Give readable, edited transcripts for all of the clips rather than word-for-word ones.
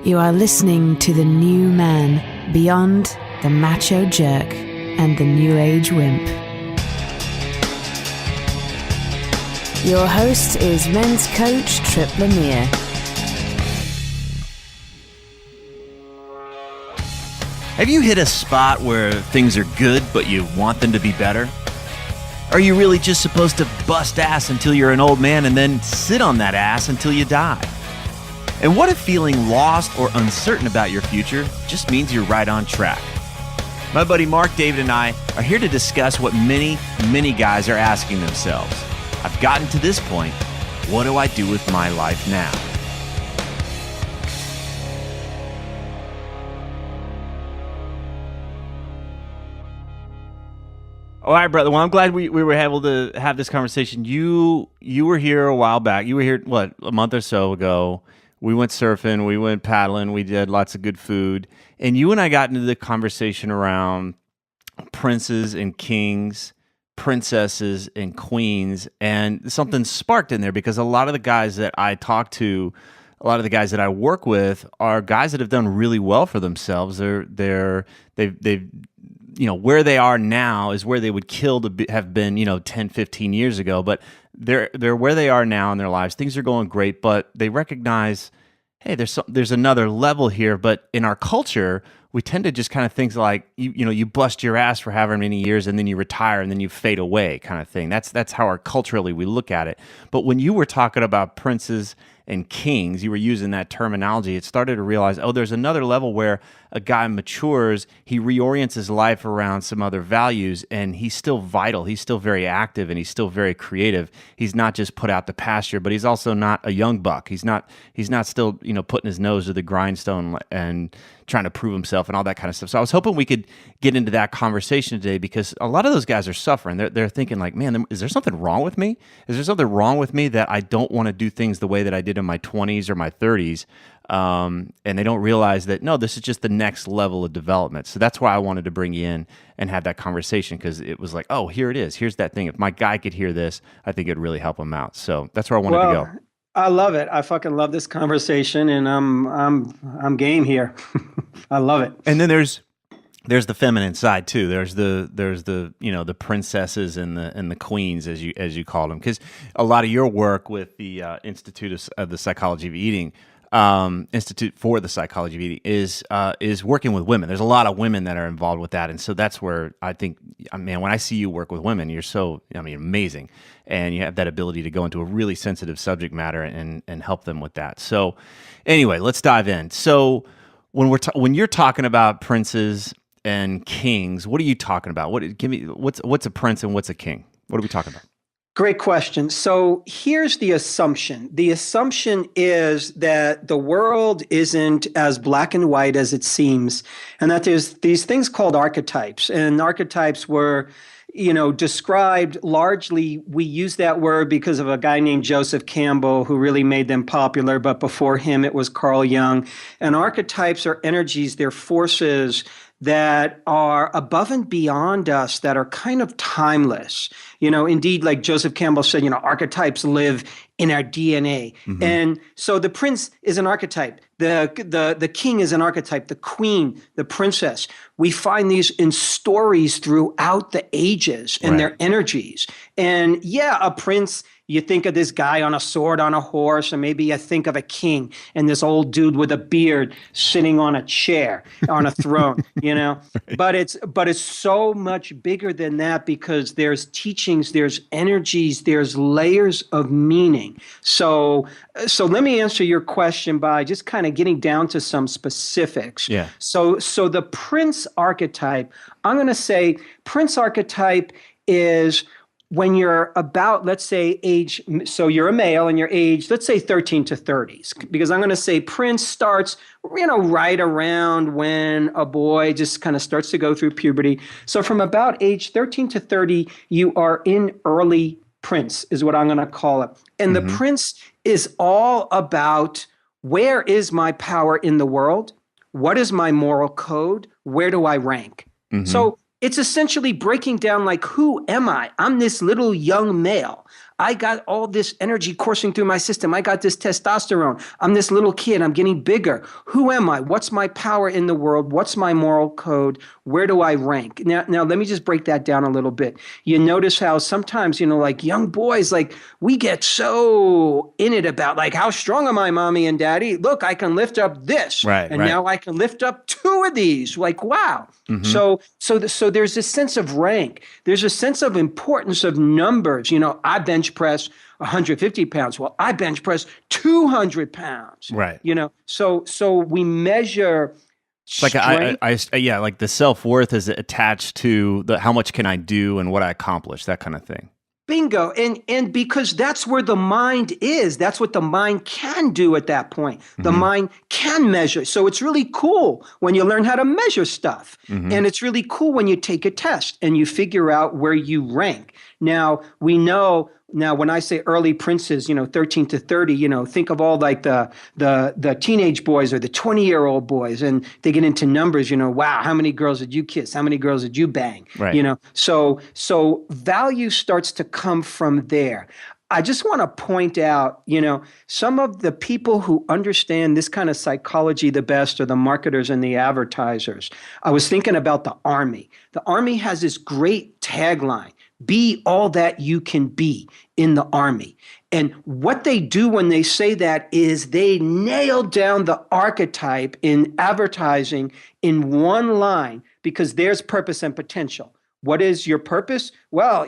You are listening to the new man beyond the macho jerk and the new age wimp. Your host is men's coach TrippLanier. Have you hit a spot where things are good, but you want them to be better? Are you really just supposed to bust ass until you're an old man and then sit on that ass until you die? And what if feeling lost or uncertain about your future just means you're right on track? My buddy Marc David and I are here to discuss what many guys are asking themselves. I've gotten to this point. What do I do with my life now? All right, brother. Well, I'm glad we were able to have this conversation. You were here a while back. You were here, a month or so ago. We went surfing, we went paddling, we did lots of good food. And you and I got into the conversation around princes and kings, princesses and queens. And something sparked in there because a lot of the guys that I talk to, a lot of the guys that I work with are guys that have done really well for themselves. They've where they are now is where they would kill to have been, 10, 15 years ago. But they're where they are now in their lives. Things are going great, but they recognize, hey, there's another level here. But in our culture, we tend to just kind of think like, you bust your ass for however many years and then you retire and then you fade away kind of thing. That's how culturally we look at it. But when you were talking about princes and kings, you were using that terminology, it started to realize, there's another level where a guy matures, he reorients his life around some other values, and he's still vital, he's still very active, and he's still very creative. He's not just put out the pasture, but he's also not a young buck. He's not still, putting his nose to the grindstone and trying to prove himself and all that kind of stuff. So I was hoping we could get into that conversation today because a lot of those guys are suffering. They're thinking like, man, is there something wrong with me? Is there something wrong with me that I don't want to do things the way that I did in my 20s or my 30s? And they don't realize that, no, this is just the next level of development. So that's why I wanted to bring you in and have that conversation because it was like, here it is. Here's that thing. If my guy could hear this, I think it'd really help him out. So that's where I wanted to go. I love it. I fucking love this conversation, and I'm game here. I love it. And then there's the feminine side too. There's the the princesses and the queens as you call them, because a lot of your work with the Institute of the Psychology of Eating, Institute for the Psychology of Eating is working with women. There's a lot of women that are involved with that, and so that's where I think, man, when I see you work with women, you're so amazing, and you have that ability to go into a really sensitive subject matter and help them with that. So, anyway, let's dive in. So, when you're talking about princes and kings, what are you talking about? What's a prince and what's a king? What are we talking about? Great question. So here's the assumption. The assumption is that the world isn't as black and white as it seems, and that there's these things called archetypes. And archetypes were, described largely, we use that word because of a guy named Joseph Campbell who really made them popular, but before him it was Carl Jung. And archetypes are energies, they're forces that are above and beyond us, that are kind of timeless. Indeed, like Joseph Campbell said, archetypes live in our DNA. Mm-hmm. And so the prince is an archetype. The king is an archetype. The queen, the princess. We find these in stories throughout the ages and their energies. And a prince, you think of this guy on a sword on a horse, and maybe you think of a king and this old dude with a beard sitting on a chair, on a throne, Right. But it's so much bigger than that because there's teachings, there's energies, there's layers of meaning. So let me answer your question by just kind of getting down to some specifics. Yeah. So the prince archetype, I'm going to say prince archetype is when you're about, let's say, age, so you're a male and you're age, let's say 13 to 30s, because I'm going to say prince starts, right around when a boy just kind of starts to go through puberty. So from about age 13 to 30, you are in early prince, is what I'm going to call it. And the prince is all about, where is my power in the world? What is my moral code? Where do I rank? So it's essentially breaking down like, who am I? I'm this little young male. I got all this energy coursing through my system. I got this testosterone. I'm this little kid. I'm getting bigger. Who am I? What's my power in the world? What's my moral code? Where do I rank? Now let me just break that down a little bit. You notice how sometimes, like young boys, like we get so in it about like, how strong am I, mommy and daddy? Look, I can lift up this. Right, and right. now I can lift up 2 of these. Like, wow. So there's this sense of rank. There's a sense of importance of numbers. I bench press 150 pounds. Well, I bench press 200 pounds. Right. So we measure It's like like the self-worth is attached to how much can I do and what I accomplish, that kind of thing. Bingo. And because that's where the mind is, that's what the mind can do at that point. The mind can measure. So it's really cool when you learn how to measure stuff. And it's really cool when you take a test and you figure out where you rank. Now, we know when I say early princes, 13 to 30, think of all like the teenage boys or the 20-year-old boys, and they get into numbers, wow, how many girls did you kiss? How many girls did you bang? Right. So value starts to come from there. I just want to point out, some of the people who understand this kind of psychology the best are the marketers and the advertisers. I was thinking about the Army. The Army has this great tagline: be all that you can be in the Army. And what they do when they say that is they nail down the archetype in advertising in one line, because there's purpose and potential. What is your purpose? Well,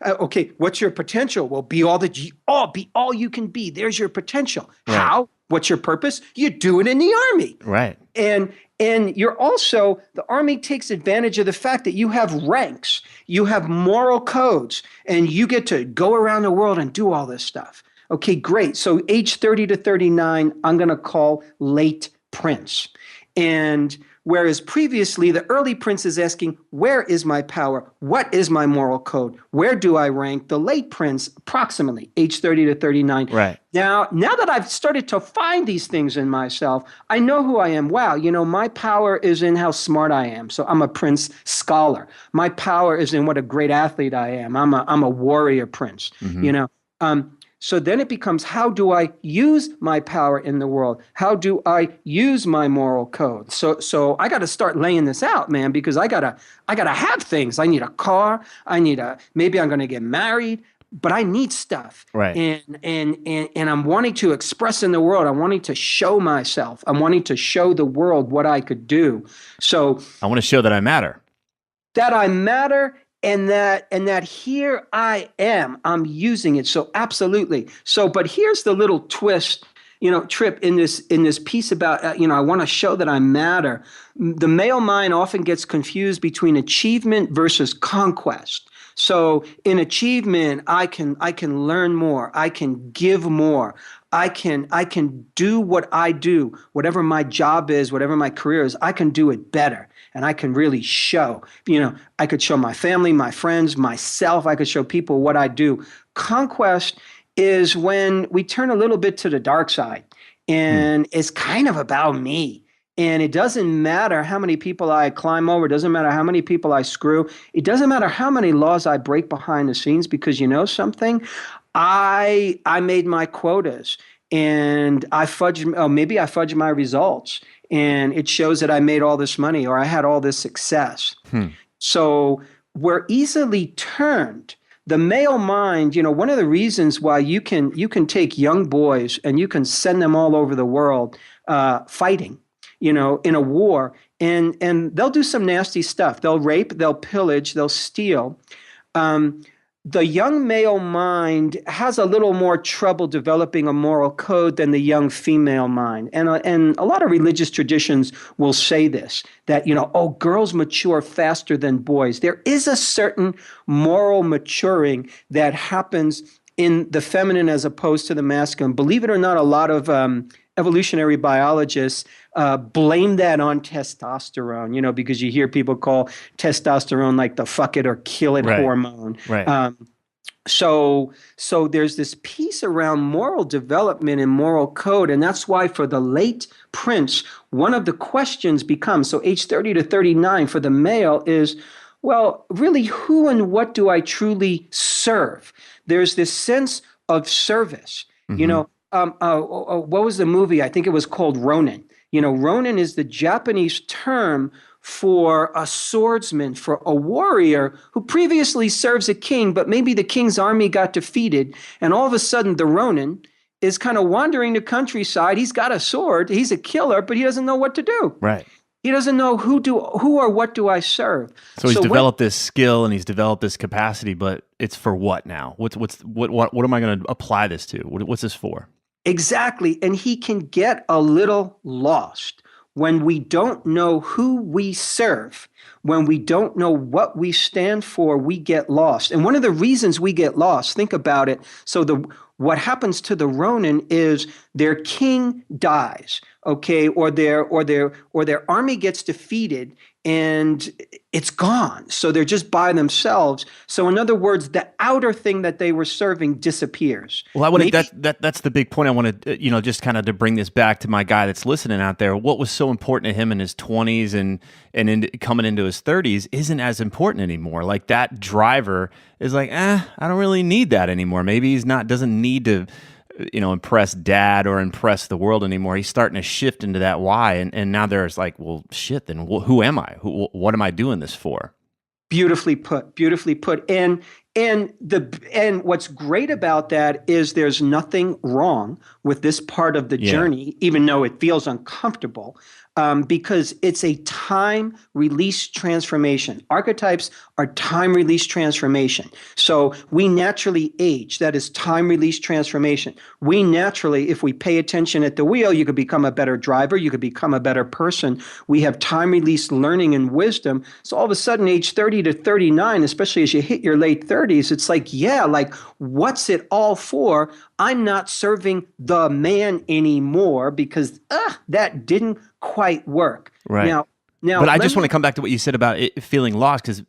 okay, what's your potential? Well, be all you can be. There's your potential. Right. How? What's your purpose? You do it in the Army. Right. And you're also, the Army takes advantage of the fact that you have ranks, you have moral codes, and you get to go around the world and do all this stuff. Okay, great. So age 30 to 39, I'm going to call late prince. And whereas previously the early prince is asking, where is my power? What is my moral code? Where do I rank? The late prince, approximately age 30 to 39. Right. Now that I've started to find these things in myself, I know who I am. Wow, my power is in how smart I am. So I'm a prince scholar. My power is in what a great athlete I am. I'm a warrior prince. So then it becomes, how do I use my power in the world? How do I use my moral code? So I got to start laying this out, man, because I gotta have things. I need a car. Maybe I'm going to get married, but I need stuff. Right. And I'm wanting to express in the world. I'm wanting to show myself. I'm wanting to show the world what I could do. So I want to show that I matter. That I matter. And that here I am, I'm using it. So absolutely. So, but here's the little twist, Tripp, in this piece about, I want to show that I matter. The male mind often gets confused between achievement versus conquest. So in achievement, I can learn more. I can give more. I can do what I do, whatever my job is, whatever my career is, I can do it better. And I can really show, I could show my family, my friends, myself. I could show people what I do. Conquest is when we turn a little bit to the dark side, and it's kind of about me. And it doesn't matter how many people I climb over. It doesn't matter how many people I screw. It doesn't matter how many laws I break behind the scenes, because you know something? I made my quotas, and maybe I fudged my results. And it shows that I made all this money, or I had all this success. So we're easily turned. The male mind, one of the reasons why you can take young boys and you can send them all over the world fighting, in a war, and they'll do some nasty stuff. They'll rape, they'll pillage, they'll steal. The young male mind has a little more trouble developing a moral code than the young female mind. And a lot of religious traditions will say this, that, girls mature faster than boys. There is a certain moral maturing that happens in the feminine as opposed to the masculine. Believe it or not, a lot of evolutionary biologists blame that on testosterone, because you hear people call testosterone like the fuck it or kill it hormone. Right. So there's this piece around moral development and moral code. And that's why for the late prince, one of the questions becomes, so age 30 to 39 for the male is, Well, really, who and what do I truly serve? There's this sense of service. You Hmm. know, what was the movie? I think it was called Ronin. Ronin is the Japanese term for a swordsman, for a warrior who previously serves a king, but maybe the king's army got defeated, and all of a sudden the Ronin is kind of wandering the countryside. He's got a sword, he's a killer, but he doesn't know what to do. Right. He doesn't know who or what do I serve. So he's developed this skill and he's developed this capacity, but it's for what now? What am I going to apply this to? What's this for? Exactly. And he can get a little lost when we don't know who we serve, when we don't know what we stand for, we get lost. And one of the reasons we get lost, think about it. So what happens to the Ronin is their king dies, okay, or their army gets defeated and it's gone. So they're just by themselves. So in other words, the outer thing that they were serving disappears. Well, I want that's the big point. I want to just kind of to bring this back to my guy that's listening out there. What was so important to him in his 20s and coming into his 30s isn't as important anymore. Like that driver is like, I don't really need that anymore. Maybe doesn't need to impress dad or impress the world anymore. He's starting to shift into that why. And now there's like, well, shit, then who am I? What am I doing this for? Beautifully put, beautifully put. And what's great about that is there's nothing wrong with this part of the journey, even though it feels uncomfortable, because it's a time release transformation. Archetypes are time release transformation. So we naturally age. That is time release transformation. We naturally, if we pay attention at the wheel, you could become a better driver. You could become a better person. We have time release learning and wisdom. So all of a sudden, age 30 to 39, especially as you hit your late 30s, it's like, what's it all for? I'm not serving the man anymore because that didn't quite work. Right. Now, but I just want to come back to what you said about it feeling lost, because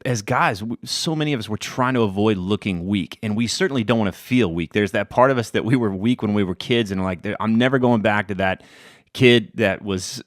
as guys, so many of us were trying to avoid looking weak, and we certainly don't want to feel weak. There's that part of us that we were weak when we were kids, and like, I'm never going back to that kid that was,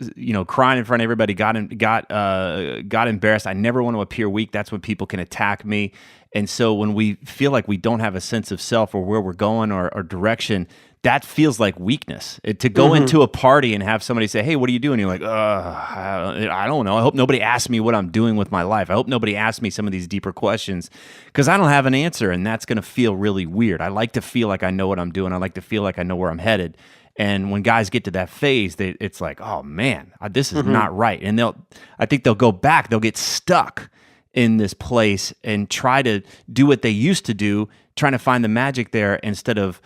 crying in front of everybody, got embarrassed. I never want to appear weak. That's when people can attack me. And so when we feel like we don't have a sense of self or where we're going or direction, that feels like weakness. To go into a party and have somebody say, hey, what are you doing? You're like, I don't know. I hope nobody asks me what I'm doing with my life. I hope nobody asks me some of these deeper questions because I don't have an answer, and that's going to feel really weird. I like to feel like I know what I'm doing. I like to feel like I know where I'm headed. And when guys get to that phase, it's like, oh man, this is not right. And I think they'll go back. They'll get stuck in this place and try to do what they used to do, trying to find the magic there instead of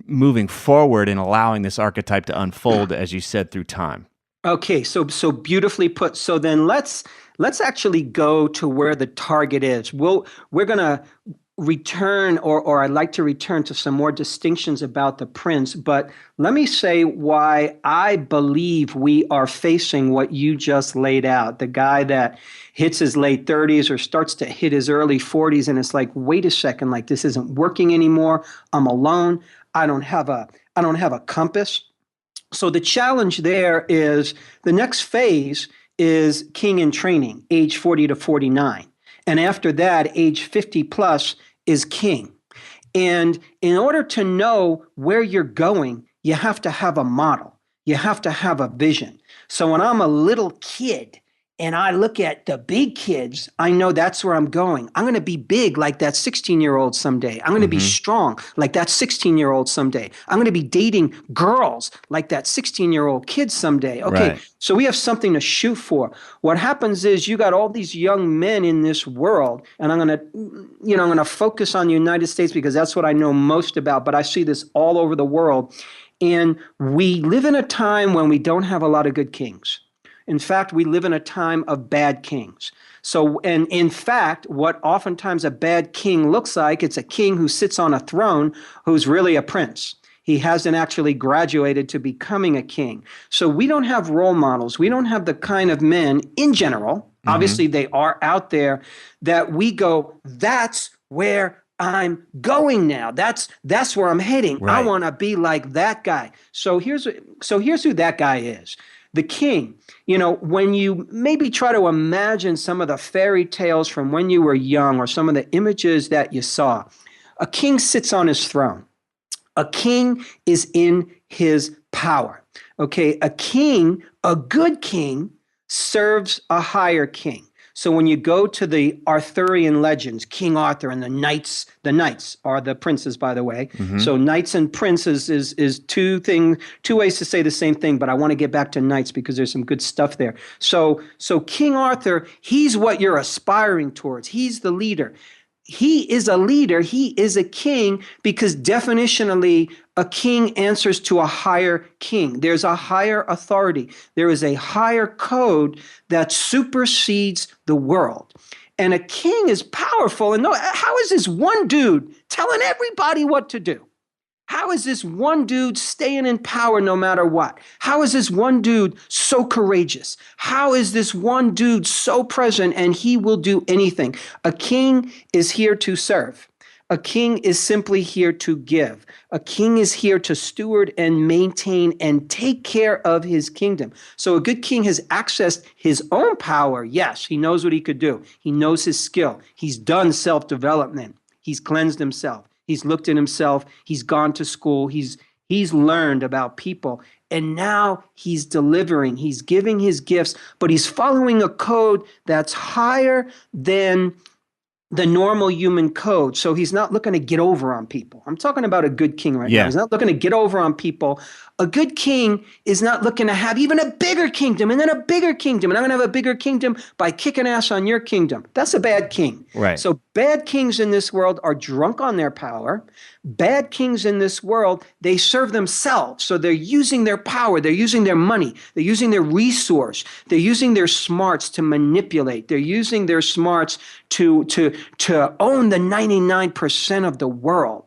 moving forward and allowing this archetype to unfold, as you said, through time. Okay, so beautifully put. So then let's actually go to where the target is. We're gonna return, or I'd like to return to some more distinctions about the prince, but let me say why I believe we are facing what you just laid out. The guy that hits his late 30s or starts to hit his early 40s, and it's like, wait a second, like this isn't working anymore. I'm alone. I don't have a compass. So the challenge there is the next phase is king in training, age 40 to 49. And after that, age 50 plus is king. And in order to know where you're going, you have to have a model. You have to have a vision. So when I'm a little kid and I look at the big kids, I know that's where I'm going. I'm going to be big like that 16-year-old someday. I'm going to be strong like that 16-year-old someday. I'm going to be dating girls like that 16-year-old kid someday. Okay, right. So we have something to shoot for. What happens is you got all these young men in this world, and I'm going to focus on the United States because that's what I know most about, but I see this all over the world. And we live in a time when we don't have a lot of good kings. In fact, we live in a time of bad kings. So, and in fact, what oftentimes a bad king looks like, it's a king who sits on a throne who's really a prince. He hasn't actually graduated to becoming a king. So we don't have role models. We don't have the kind of men in general, obviously they are out there, that we go, that's where I'm going now. That's where I'm heading. Right. I want to be like that guy. So here's who that guy is. The king, when you maybe try to imagine some of the fairy tales from when you were young or some of the images that you saw, a king sits on his throne. A king is in his power. Okay, a good king serves a higher king. So when you go to the Arthurian legends, King Arthur and the knights are the princes, by the way. Mm-hmm. So knights and princes is two ways to say the same thing, but I want to get back to knights because there's some good stuff there. So King Arthur, he's what you're aspiring towards. He's the leader. He is a leader. He is a king because definitionally, a king answers to a higher king. There's a higher authority. There is a higher code that supersedes the world. And a king is powerful. And how is this one dude telling everybody what to do? How is this one dude staying in power no matter what? How is this one dude so courageous? How is this one dude so present and he will do anything? A king is here to serve. A king is simply here to give. A king is here to steward and maintain and take care of his kingdom. So a good king has accessed his own power. Yes, he knows what he could do. He knows his skill. He's done self-development. He's cleansed himself. He's looked at himself. He's gone to school. He's learned about people. And now he's delivering. He's giving his gifts, but he's following a code that's higher than the normal human code. So he's not looking to get over on people. I'm talking about a good king right now. He's not looking to get over on people. A good king is not looking to have even a bigger kingdom and then a bigger kingdom. And I'm going to have a bigger kingdom by kicking ass on your kingdom. That's a bad king. Right. So bad kings in this world are drunk on their power. Bad kings in this world, they serve themselves. So they're using their power. They're using their money. They're using their resource. They're using their smarts to manipulate. They're using their smarts to own the 99% of the world.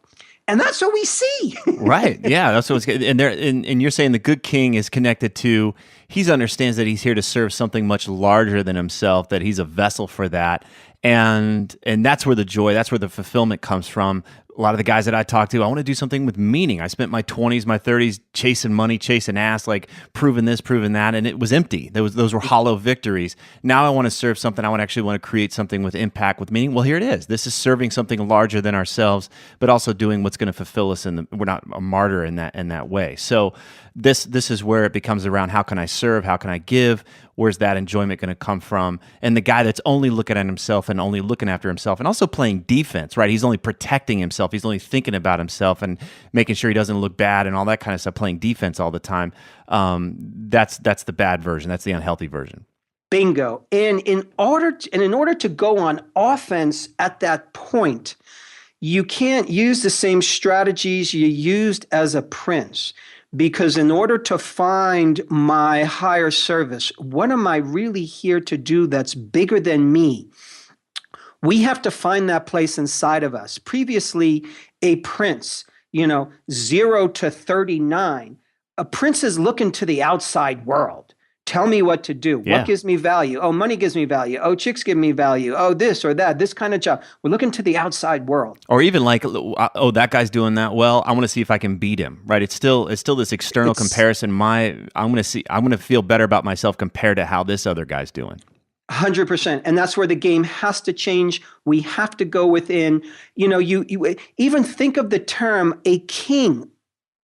And that's what we see. Right. Yeah. That's what's good. And you're saying the good king is connected to, he understands that he's here to serve something much larger than himself, that he's a vessel for that. And that's where the joy, that's where the fulfillment comes from. A lot of the guys that I talk to, I want to do something with meaning. I spent my 20s, my 30s chasing money, chasing ass, like proving this, proving that, and it was empty. Those were hollow victories. Now I want to serve something. I actually want to create something with impact, with meaning. Well, here it is. This is serving something larger than ourselves, but also doing what's going to fulfill us. We're not a martyr in that way. So this is where it becomes around, how can I serve? How can I give? Where's that enjoyment going to come from? And the guy that's only looking at himself and only looking after himself and also playing defense, right? He's only protecting himself. He's only thinking about himself and making sure he doesn't look bad and all that kind of stuff, playing defense all the time. That's the bad version. That's the unhealthy version. Bingo. And in order to go on offense at that point, you can't use the same strategies you used as a prince. Because in order to find my higher service, what am I really here to do that's bigger than me? We have to find that place inside of us. Previously, a prince, 0 to 39, a prince is looking to the outside world. Tell me what to do. Yeah. What gives me value? Oh, money gives me value. Oh, chicks give me value. Oh, this or that, this kind of job. We're looking to the outside world. Or even like, oh, that guy's doing that well. I want to see if I can beat him. Right? It's still this external comparison. I'm going to feel better about myself compared to how this other guy's doing. 100%. And that's where the game has to change. We have to go within. You even think of the term a king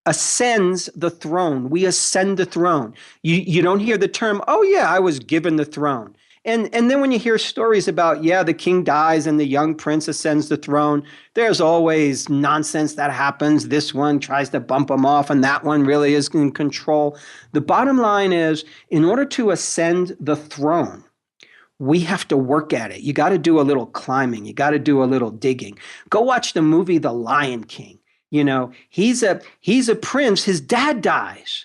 ascends the throne. We ascend the throne. You don't hear the term, oh yeah, I was given the throne. And then when you hear stories about, the king dies and the young prince ascends the throne, there's always nonsense that happens. This one tries to bump him off and that one really is in control. The bottom line is, in order to ascend the throne, we have to work at it. You got to do a little climbing. You got to do a little digging. Go watch the movie The Lion King. He's a prince. His dad dies.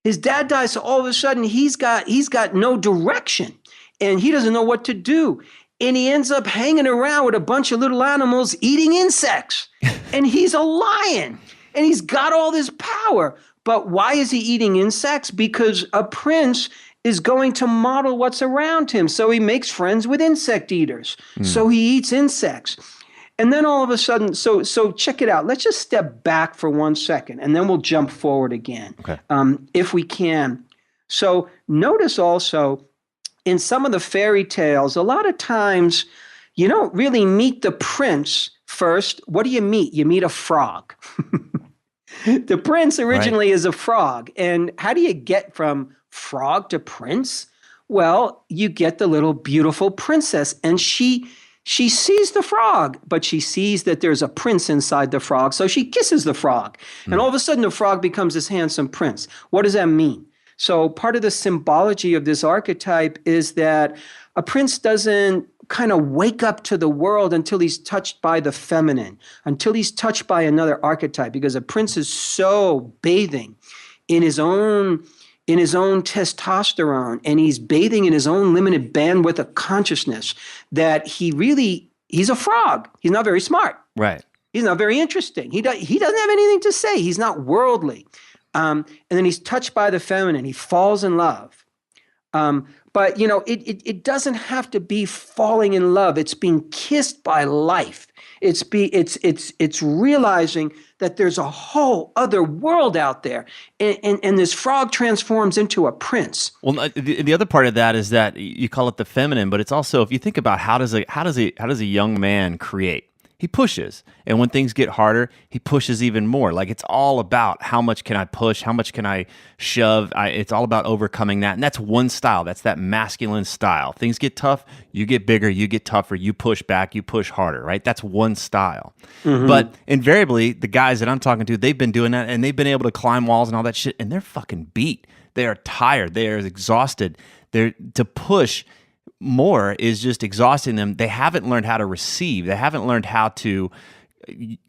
So all of a sudden he's got no direction and he doesn't know what to do. And he ends up hanging around with a bunch of little animals eating insects. And he's a lion and he's got all this power. But why is he eating insects? Because a prince is going to model what's around him. So he makes friends with insect eaters. So he eats insects. And then all of a sudden, so check it out. Let's just step back for 1 second, and then we'll jump forward again, okay. If we can. So notice also in some of the fairy tales, a lot of times you don't really meet the prince first. What do you meet? You meet a frog. The prince originally is a frog. And how do you get from frog to prince? Well, you get the little beautiful princess, and she sees the frog, but she sees that there's a prince inside the frog. So she kisses the frog. And all of a sudden the frog becomes this handsome prince. What does that mean? So part of the symbology of this archetype is that a prince doesn't kind of wake up to the world until he's touched by the feminine, until he's touched by another archetype, because a prince is so bathing in his own testosterone, and he's bathing in his own limited bandwidth of consciousness, that he's a frog. He's not very smart. Right. He's not very interesting. He doesn't have anything to say. He's not worldly. And then he's touched by the feminine. He falls in love. But it doesn't have to be falling in love. It's being kissed by life. It's realizing that there's a whole other world out there, and this frog transforms into a prince. Well, the other part of that is that you call it the feminine, but it's also, if you think about how does a young man create? He pushes, and when things get harder, he pushes even more. Like, it's all about how much can I push, how much can I shove. It's all about overcoming that, and that's one style. That's that masculine style. Things get tough, you get bigger, you get tougher, you push back, you push harder, right? That's one style. Mm-hmm. But invariably, the guys that I'm talking to, they've been doing that, and they've been able to climb walls and all that shit, and they're fucking beat. They are tired. They are exhausted. To push more is just exhausting them. They haven't learned how to receive. They haven't learned how to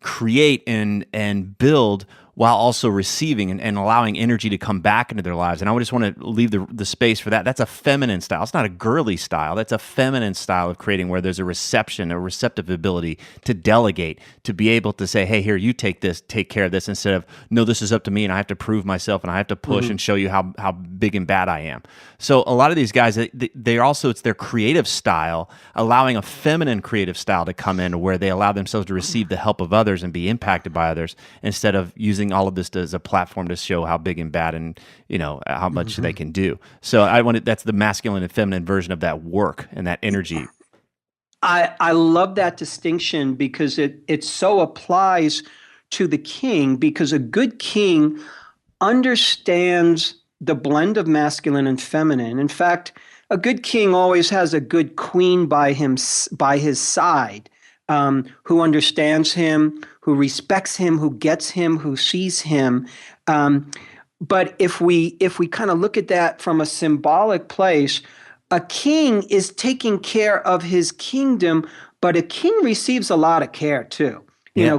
create and build while also receiving and allowing energy to come back into their lives. And I just want to leave the space for that. That's a feminine style. It's not a girly style. That's a feminine style of creating, where there's a receptive ability to delegate, to be able to say, hey, here, you take this, take care of this, instead of, no, this is up to me and I have to prove myself and I have to push and show you how big and bad I am. So a lot of these guys, they're also, it's their creative style, allowing a feminine creative style to come in, where they allow themselves to receive the help of others and be impacted by others, instead of using all of this as a platform to show how big and bad and how much they can do. So that's the masculine and feminine version of that work and that energy. I love that distinction, because it so applies to the king, because a good king understands the blend of masculine and feminine. In fact, a good king always has a good queen by his side, who understands him, who respects him, who gets him, who sees him. But if we kind of look at that from a symbolic place, a king is taking care of his kingdom, but a king receives a lot of care too.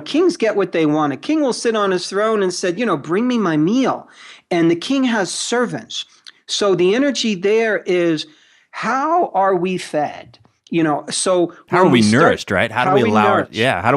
Kings get what they want. A king will sit on his throne and said, bring me my meal. And the king has servants. So the energy there is, how are we fed? So how are we nourished, right? How do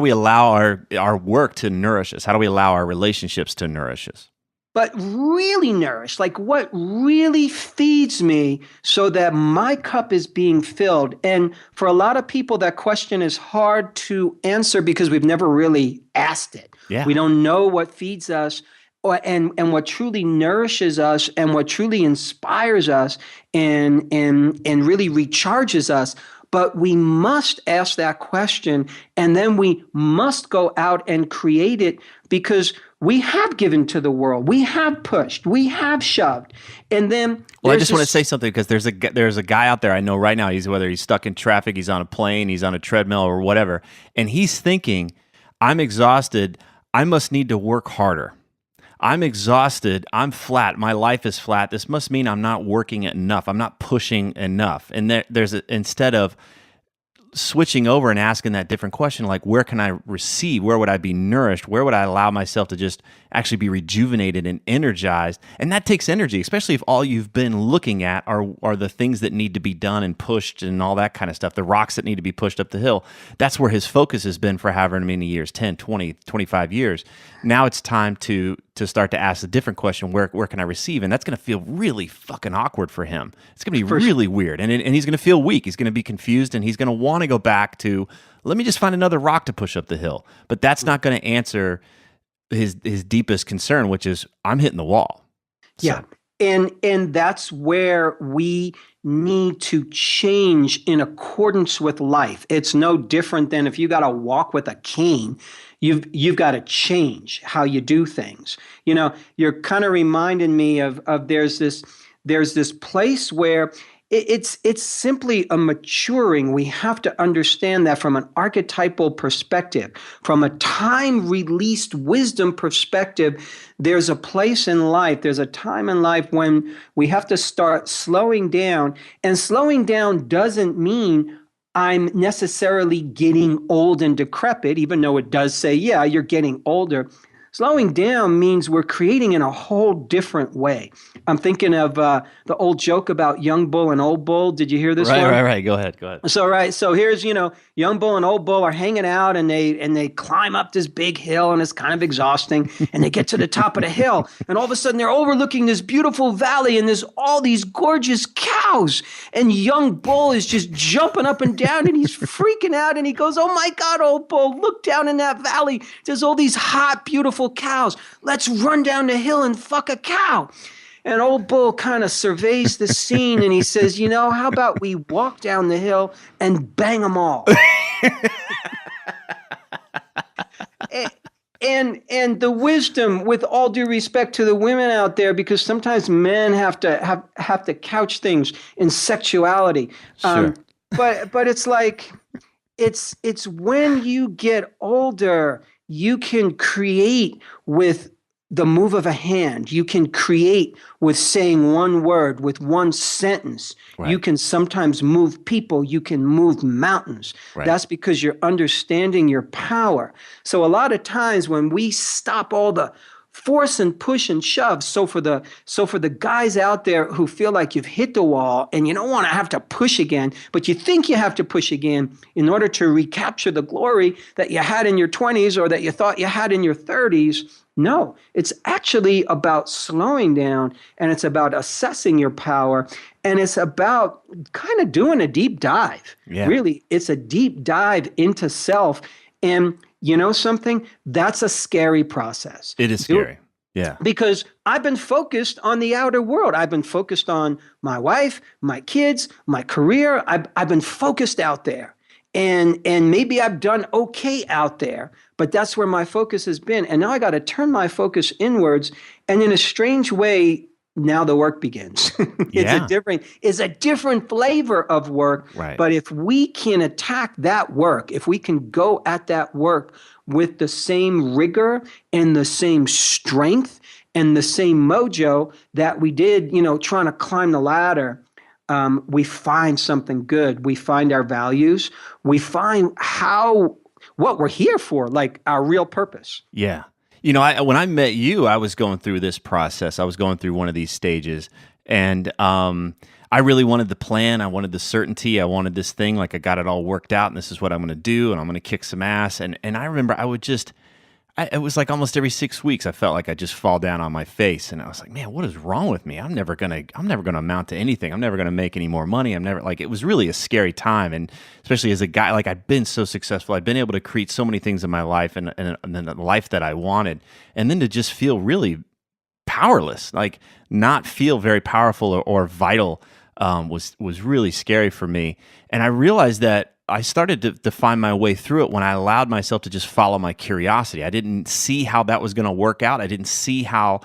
we allow our work to nourish us? How do we allow our relationships to nourish us? But really nourished, like what really feeds me so that my cup is being filled. And for a lot of people, that question is hard to answer because we've never really asked it. Yeah. We don't know what feeds us and what truly nourishes us and what truly inspires us and really recharges us. But we must ask that question, and then we must go out and create it, because we have given to the world, we have pushed, we have shoved, and then. Well, I just want to say something, because there's a guy out there I know right now. Whether he's stuck in traffic, he's on a plane, he's on a treadmill, or whatever, and he's thinking, "I'm exhausted. I must need to work harder. I'm exhausted. I'm flat. My life is flat. This must mean I'm not working enough. I'm not pushing enough." And instead of switching over and asking that different question, like, where can I receive? Where would I be nourished? Where would I allow myself to just actually be rejuvenated and energized? And that takes energy, especially if all you've been looking at are the things that need to be done and pushed and all that kind of stuff, the rocks that need to be pushed up the hill. That's where his focus has been for however many years, 10, 20, 25 years. Now it's time to start to ask a different question, where can I receive? And that's going to feel really fucking awkward for him. It's going to be really weird. And he's going to feel weak. He's going to be confused, and he's going to want to go back to, let me just find another rock to push up the hill. But that's not going to answer his deepest concern, which is, I'm hitting the wall. So. Yeah. And that's where we need to change in accordance with life. It's no different than if you got to walk with a cane. You've got to change how you do things. You're kind of reminding me of there's this place where it's simply a maturing. We have to understand that from an archetypal perspective, from a time-released wisdom perspective, there's a place in life, there's a time in life when we have to start slowing down. And slowing down doesn't mean I'm necessarily getting old and decrepit, even though it does say, yeah, you're getting older. Slowing down means we're creating in a whole different way. I'm thinking of the old joke about young bull and old bull. Did you hear this one? Right. Go ahead. So here's, young bull and old bull are hanging out, and they climb up this big hill, and it's kind of exhausting. And they get to the top of the hill, and all of a sudden they're overlooking this beautiful valley, and there's all these gorgeous cows. And young bull is just jumping up and down, and he's freaking out, and he goes, "Oh my God, old bull, look down in that valley. There's all these hot, beautiful cows. Let's run down the hill and fuck a cow." And old bull kind of surveys the scene, and he says, how about we walk down the hill and bang them all? And the wisdom, with all due respect to the women out there, because sometimes men have to couch things in sexuality. Sure. But it's like, it's when you get older, you can create with the move of a hand. You can create with saying one word, with one sentence. Right. You can sometimes move people. You can move mountains. Right. That's because you're understanding your power. So a lot of times when we stop all the force and push and shove. So for the guys out there who feel like you've hit the wall and you don't want to have to push again, but you think you have to push again in order to recapture the glory that you had in your 20s or that you thought you had in your 30s. No, it's actually about slowing down, and it's about assessing your power, and it's about kind of doing a deep dive. Yeah. Really, it's a deep dive into self. And you know something? That's a scary process. It is scary. Yeah. Because I've been focused on the outer world. I've been focused on my wife, my kids, my career. I've been focused out there. And maybe I've done okay out there, but that's where my focus has been. And now I got to turn my focus inwards. And in a strange way, now the work begins. It's a different flavor of work. Right. But if we can attack that work, if we can go at that work with the same rigor and the same strength and the same mojo that we did, trying to climb the ladder, we find something good. We find our values. We find what we're here for, like our real purpose. Yeah. When I met you, I was going through this process. I was going through one of these stages, and I really wanted the plan. I wanted the certainty. I wanted this thing, like I got it all worked out, and this is what I'm going to do, and I'm going to kick some ass. And I remember it was like almost every 6 weeks, I felt like I'd just fall down on my face, and I was like, man, what is wrong with me? I'm never gonna amount to anything. I'm never gonna make any more money. It was really a scary time, and especially as a guy, like I'd been so successful, I'd been able to create so many things in my life, and the life that I wanted, and then to just feel really powerless, like not feel very powerful or vital, was really scary for me. And I realized that I started to find my way through it when I allowed myself to just follow my curiosity. I didn't see how that was going to work out. I didn't see how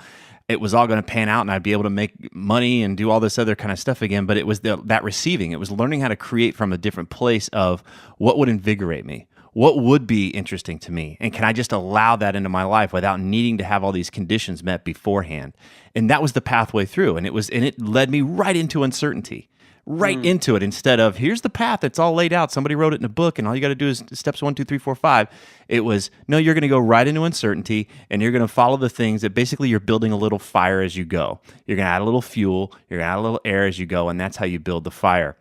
it was all going to pan out and I'd be able to make money and do all this other kind of stuff again. But it was that receiving. It was learning how to create from a different place of what would invigorate me, what would be interesting to me, and can I just allow that into my life without needing to have all these conditions met beforehand? And that was the pathway through, and it led me right into uncertainty. Right into it, instead of here's the path that's all laid out. Somebody wrote it in a book, and all you got to do is steps 1, 2, 3, 4, 5. It was no, you're going to go right into uncertainty, and you're going to follow the things that basically you're building a little fire as you go. You're going to add a little fuel, you're going to add a little air as you go, and that's how you build the fire.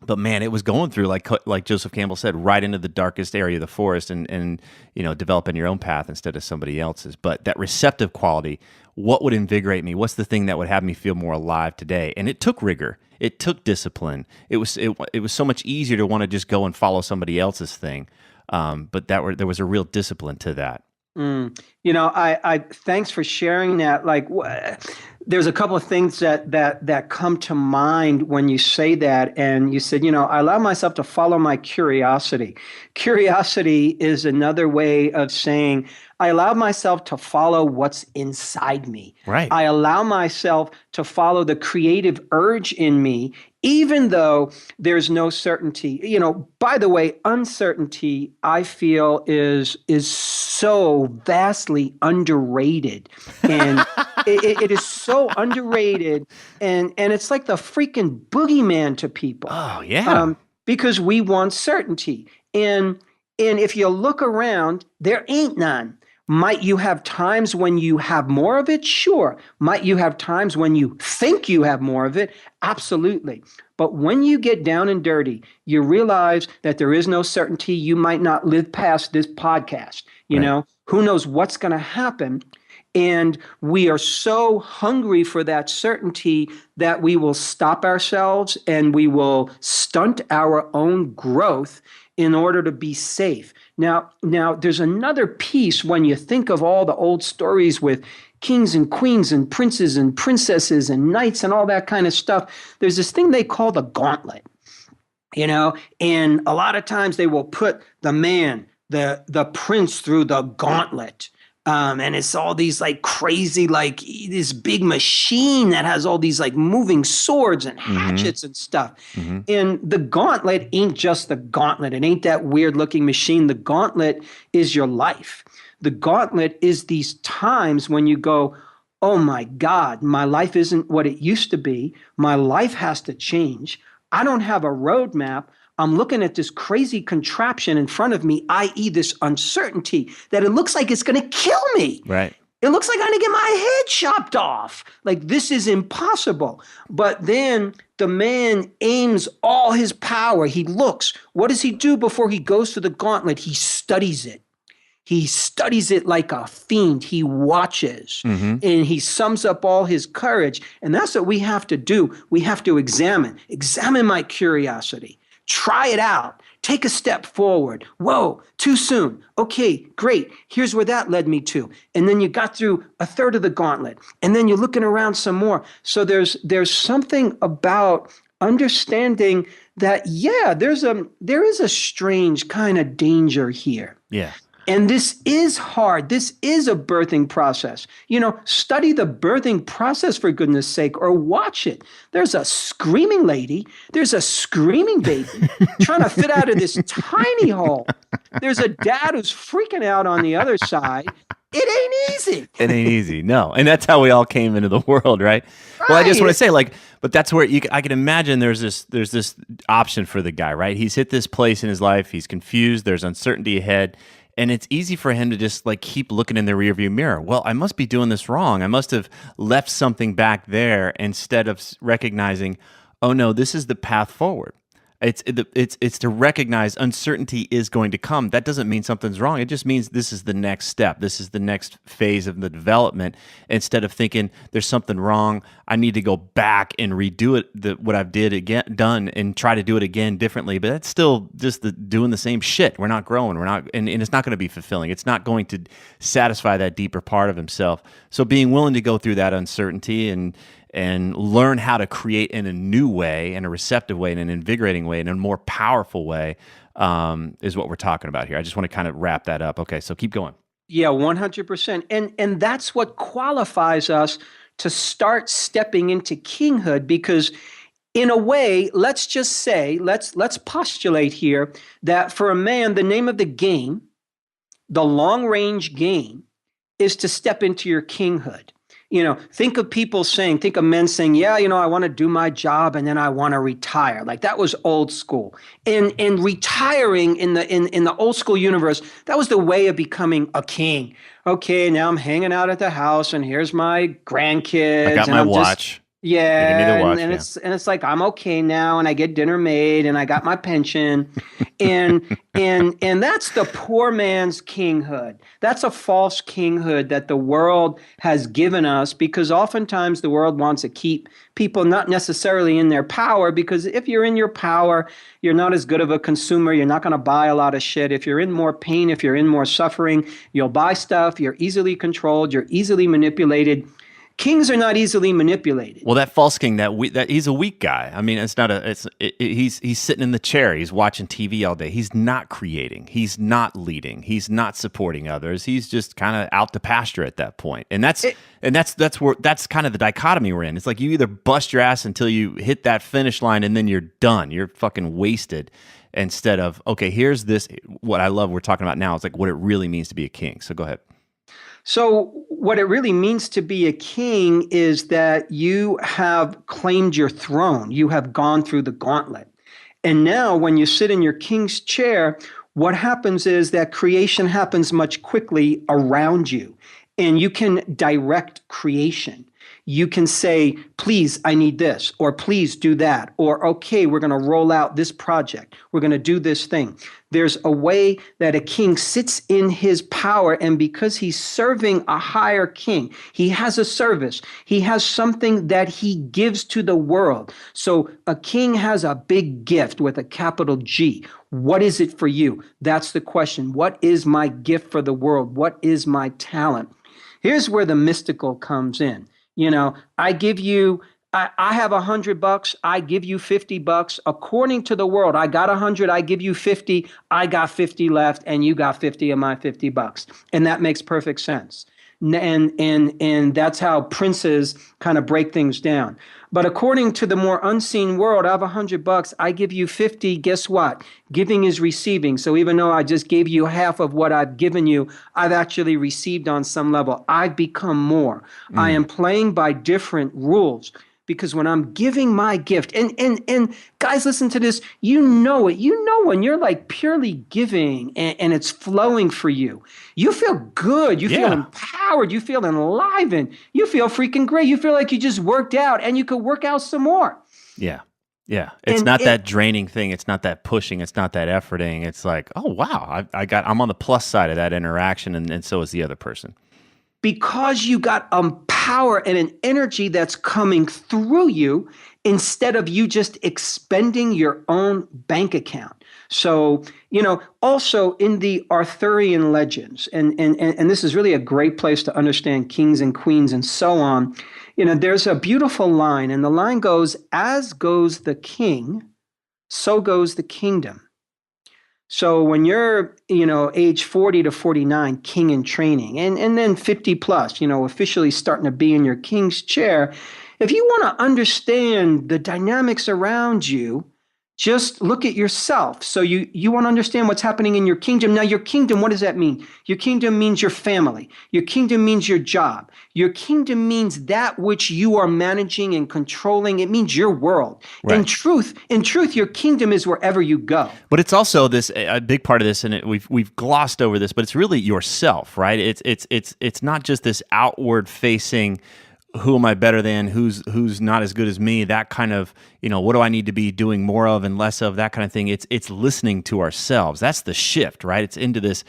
But man, it was going through, like Joseph Campbell said, right into the darkest area of the forest, and developing your own path instead of somebody else's. But that receptive quality, what would invigorate me? What's the thing that would have me feel more alive today? And it took rigor. It took discipline. It was so much easier to want to just go and follow somebody else's thing. But there was a real discipline to that. I thanks for sharing that. Like There's a couple of things that come to mind when you say that, and you said, I allow myself to follow my curiosity. Curiosity is another way of saying I allow myself to follow what's inside me. Right. I allow myself to follow the creative urge in me, even though there's no certainty. By the way, uncertainty, I feel, is so vastly underrated. And it is so underrated, and it's like the freaking boogeyman to people. Oh, yeah. Because we want certainty. And if you look around, there ain't none. Might you have times when you have more of it? Sure. Might you have times when you think you have more of it? Absolutely. But when you get down and dirty, you realize that there is no certainty. You might not live past this podcast. Who knows what's going to happen? And we are so hungry for that certainty that we will stop ourselves and we will stunt our own growth in order to be safe. Now, there's another piece when you think of all the old stories with kings and queens and princes and princesses and knights and all that kind of stuff. There's this thing they call the gauntlet, and a lot of times they will put the man, the prince, through the gauntlet. And it's all these like crazy, like this big machine that has all these like moving swords and hatchets and stuff. And the gauntlet ain't just the gauntlet. It ain't that weird looking machine. The gauntlet is your life. The gauntlet is these times when you go, oh my God, my life isn't what it used to be. My life has to change. I don't have a roadmap. I'm looking at this crazy contraption in front of me, i.e. this uncertainty that it looks like it's going to kill me. Right. It looks like I'm going to get my head chopped off. Like, this is impossible. But then the man aims all his power. He looks. What does he do before he goes to the gauntlet? He studies it. He studies it like a fiend. He watches and he sums up all his courage. And that's what we have to do. We have to examine my curiosity. Try it out. Take a step forward. Whoa, too soon. Okay, great. Here's where that led me to. And then you got through a third of the gauntlet. And then you're looking around some more. So there's something about understanding that, there is a strange kind of danger here. Yeah. And this is hard. This is a birthing process. Study the birthing process, for goodness sake, or watch it. There's a screaming lady. There's a screaming baby trying to fit out of this tiny hole. There's a dad who's freaking out on the other side. It ain't easy. It ain't easy. No. And that's how we all came into the world, right? Well, I just want to say, but that's where I can imagine there's this option for the guy, right? He's hit this place in his life. He's confused. There's uncertainty ahead. And it's easy for him to just keep looking in the rearview mirror. Well, I must be doing this wrong. I must have left something back there instead of recognizing, oh no, this is the path forward. It's to recognize uncertainty is going to come. That doesn't mean something's wrong. It just means this is the next step. This is the next phase of the development. Instead of thinking there's something wrong, I need to go back and redo it, what I've done, and try to do it again differently. But that's still just doing the same shit. We're not growing. We're not, and it's not going to be fulfilling. It's not going to satisfy that deeper part of himself. So being willing to go through that uncertainty and learn how to create in a new way, in a receptive way, in an invigorating way, in a more powerful way, is what we're talking about here. I just want to kind of wrap that up. Okay, so keep going. Yeah, 100%. And that's what qualifies us to start stepping into kinghood, because in a way, let's just say, let's postulate here that for a man, the name of the game, the long-range game, is to step into your kinghood. Think of men saying, yeah, I want to do my job and then I want to retire. Like, that was old school. And retiring in the old school universe, that was the way of becoming a king. Okay, now I'm hanging out at the house and here's my grandkids. I got my watch. Yeah, give me the watch, and it's like I'm okay now, and I get dinner made, and I got my pension, and that's the poor man's kinghood. That's a false kinghood that the world has given us, because oftentimes the world wants to keep people not necessarily in their power, because if you're in your power, you're not as good of a consumer. You're not going to buy a lot of shit. If you're in more pain, if you're in more suffering, you'll buy stuff. You're easily controlled. You're easily manipulated. Kings are not easily manipulated. Well, that false king, that he's a weak guy. I mean, he's sitting in the chair. He's watching TV all day. He's not creating. He's not leading. He's not supporting others. He's just kind of out to pasture at that point. And that's kind of the dichotomy we're in. It's like you either bust your ass until you hit that finish line and then you're done. You're fucking wasted. Instead of, okay, here's this. What I love we're talking about now is like what it really means to be a king. So go ahead. So what it really means to be a king is that you have claimed your throne. You have gone through the gauntlet. And now when you sit in your king's chair, what happens is that creation happens much quickly around you, and you can direct creation. You can say, please, I need this, or please do that, or okay, we're going to roll out this project. We're going to do this thing. There's a way that a king sits in his power, and because he's serving a higher king, he has a service. He has something that he gives to the world. So a king has a big gift with a capital G. What is it for you? That's the question. What is my gift for the world? What is my talent? Here's where the mystical comes in. You know, I give you, I have $100, I give you $50. According to the world, I got 100, I give you 50, I got 50 left, and you got 50 of my $50. And that makes perfect sense. And that's how princes kind of break things down. But according to the more unseen world, I have $100, I give you 50. Guess what? Giving is receiving. So even though I just gave you half of what I've given you, I've actually received on some level. I've become more. I am playing by different rules. Because when I'm giving my gift, and guys, listen to this, you know it. You know when you're like purely giving and it's flowing for you. You feel good. You feel empowered. You feel enlivened. You feel freaking great. You feel like you just worked out and you could work out some more. Yeah. Yeah. It's not that draining thing. It's not that pushing. It's not that efforting. It's like, oh, wow, I'm on the plus side of that interaction, and so is the other person. Because you got power and an energy that's coming through you instead of you just expending your own bank account. So, you know, also in the Arthurian legends, and this is really a great place to understand kings and queens and so on, you know, there's a beautiful line, and the line goes, as goes the king, so goes the kingdom. So when you're, you know, age 40 to 49, king in training, and then 50 plus, you know, officially starting to be in your king's chair, if you want to understand the dynamics around you, just look at yourself. So you want to understand what's happening in your kingdom. Now, your kingdom, what does that mean? Your kingdom means your family. Your kingdom means your job. Your kingdom means that which you are managing and controlling. It means your world. Right. In truth, your kingdom is wherever you go. But it's also a big part of this, and we've glossed over this, but it's really yourself, right? It's not just this outward facing, who am I better than, who's not as good as me, that kind of, you know, what do I need to be doing more of and less of, that kind of thing. It's listening to ourselves. That's the shift, right? It's into this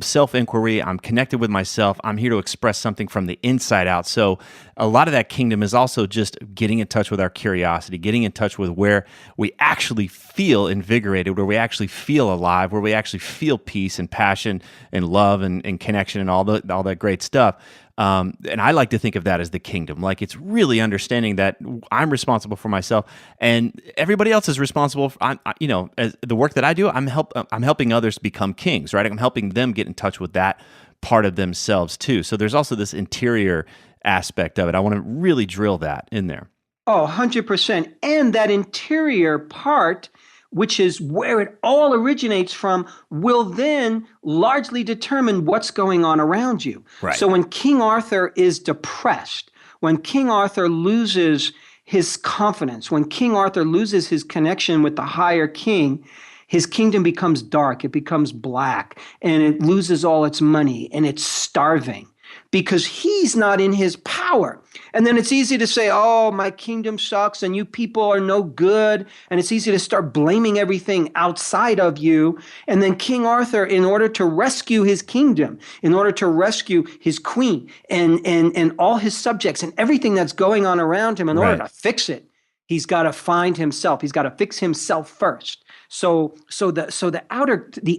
self-inquiry. I'm connected with myself. I'm here to express something from the inside out. So a lot of that kingdom is also just getting in touch with our curiosity, getting in touch with where we actually feel invigorated, where we actually feel alive, where we actually feel peace and passion and love and connection and all that great stuff. And I like to think of that as the kingdom. Like, it's really understanding that I'm responsible for myself, and everybody else is responsible for, you know, as the work that I do, I'm helping others become kings, right? I'm helping them get in touch with that part of themselves too. So there's also this interior aspect of it. I want to really drill that in there. Oh, 100%. And that interior part, which is where it all originates from, will then largely determine what's going on around you. Right. So when King Arthur is depressed, when King Arthur loses his confidence, when King Arthur loses his connection with the higher king, his kingdom becomes dark, it becomes black, and it loses all its money, and it's starving because he's not in his power. And then it's easy to say, oh, my kingdom sucks and you people are no good. And it's easy to start blaming everything outside of you. And then King Arthur, in order to rescue his kingdom, in order to rescue his queen and all his subjects and everything that's going on around him, in order to fix it, he's got to find himself. He's got to fix himself first. So the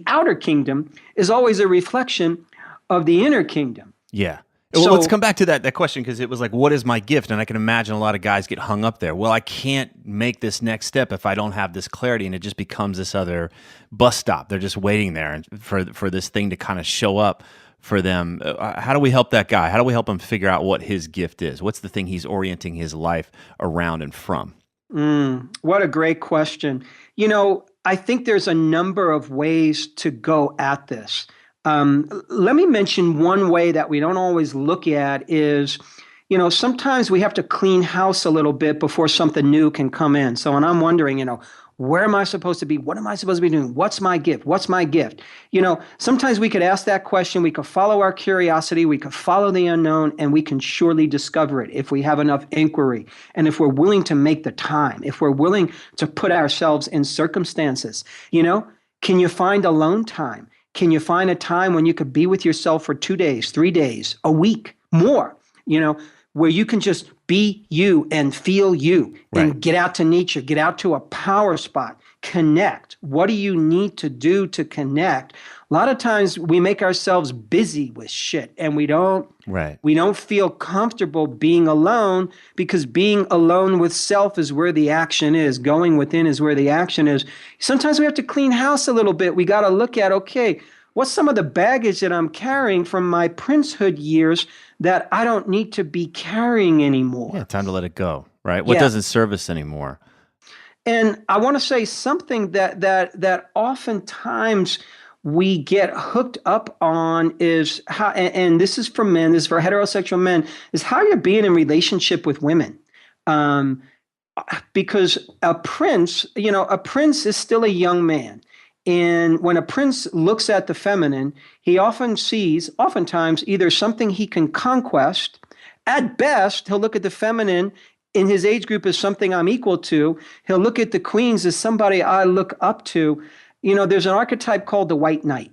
outer kingdom is always a reflection of the inner kingdom. Yeah. Well, let's come back to that question, because it was like, what is my gift? And I can imagine a lot of guys get hung up there. Well, I can't make this next step if I don't have this clarity, and it just becomes this other bus stop. They're just waiting there for this thing to kind of show up for them. How do we help that guy? How do we help him figure out what his gift is? What's the thing he's orienting his life around and from? What a great question. I think there's a number of ways to go at this. Let me mention one way that we don't always look at is, sometimes we have to clean house a little bit before something new can come in. So when I'm wondering, where am I supposed to be? What am I supposed to be doing? What's my gift? What's my gift? Sometimes we could ask that question. We could follow our curiosity. We could follow the unknown, and we can surely discover it if we have enough inquiry. And if we're willing to make the time, if we're willing to put ourselves in circumstances, can you find alone time? Can you find a time when you could be with yourself for 2 days, 3 days, a week, more, where you can just be you and feel you, and get out to nature, get out to a power spot, connect. What do you need to do to connect? A lot of times we make ourselves busy with shit, and we don't feel comfortable being alone, because being alone with self is where the action is. Going within is where the action is. Sometimes we have to clean house a little bit. We got to look at, okay, what's some of the baggage that I'm carrying from my princehood years that I don't need to be carrying anymore? Yeah, time to let it go, right? What doesn't serve us anymore? And I want to say something that oftentimes we get hooked up on is how, and this is for men, this is for heterosexual men, is how you're being in relationship with women. Because a prince is still a young man. And when a prince looks at the feminine, he oftentimes, either something he can conquest. At best, he'll look at the feminine in his age group as something I'm equal to. He'll look at the queens as somebody I look up to. There's an archetype called the white knight.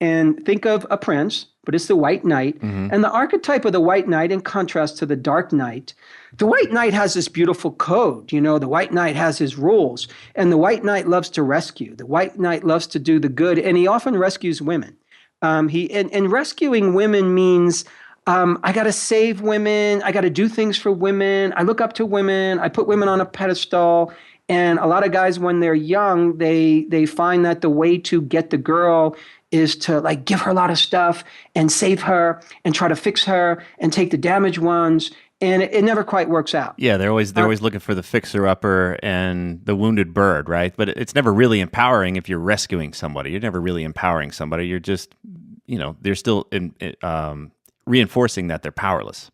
And think of a prince, but it's the white knight. Mm-hmm. And the archetype of the white knight, in contrast to the dark knight, the white knight has this beautiful code. The white knight has his rules. And the white knight loves to rescue. The white knight loves to do the good. And he often rescues women. And rescuing women means I got to save women. I got to do things for women. I look up to women. I put women on a pedestal. And a lot of guys, when they're young, they find that the way to get the girl is to give her a lot of stuff and save her and try to fix her and take the damaged ones. And it never quite works out. Yeah, they're always looking for the fixer-upper and the wounded bird, right? But it's never really empowering if you're rescuing somebody. You're never really empowering somebody. You're just, they're still reinforcing that they're powerless.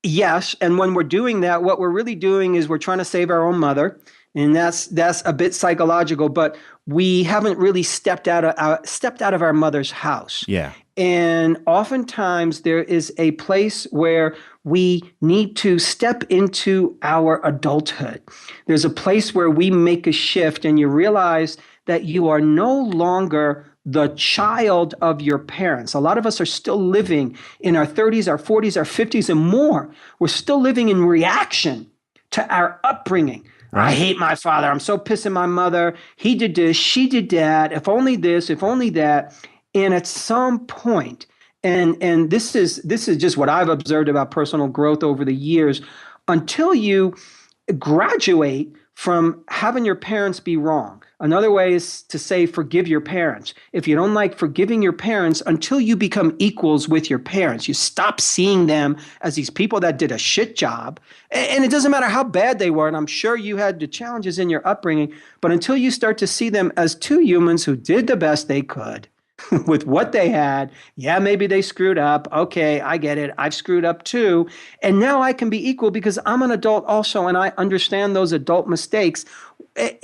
Yes, and when we're doing that, what we're really doing is we're trying to save our own mother. And that's a bit psychological, but we haven't really stepped out of our mother's house. Yeah. And oftentimes there is a place where we need to step into our adulthood. There's a place where we make a shift, and you realize that you are no longer the child of your parents. A lot of us are still living in our 30s, our 40s, our 50s, and more. We're still living in reaction to our upbringing. Right. I hate my father. I'm so pissed at my mother. He did this. She did that. If only this, if only that. And at some point, and this is just what I've observed about personal growth over the years, until you graduate from having your parents be wrong. Another way is to say forgive your parents. If you don't like forgiving your parents, until you become equals with your parents, you stop seeing them as these people that did a shit job. And it doesn't matter how bad they were, and I'm sure you had the challenges in your upbringing, but until you start to see them as two humans who did the best they could with what they had. Yeah, maybe they screwed up. Okay, I get it. I've screwed up too. And now I can be equal because I'm an adult also, and I understand those adult mistakes.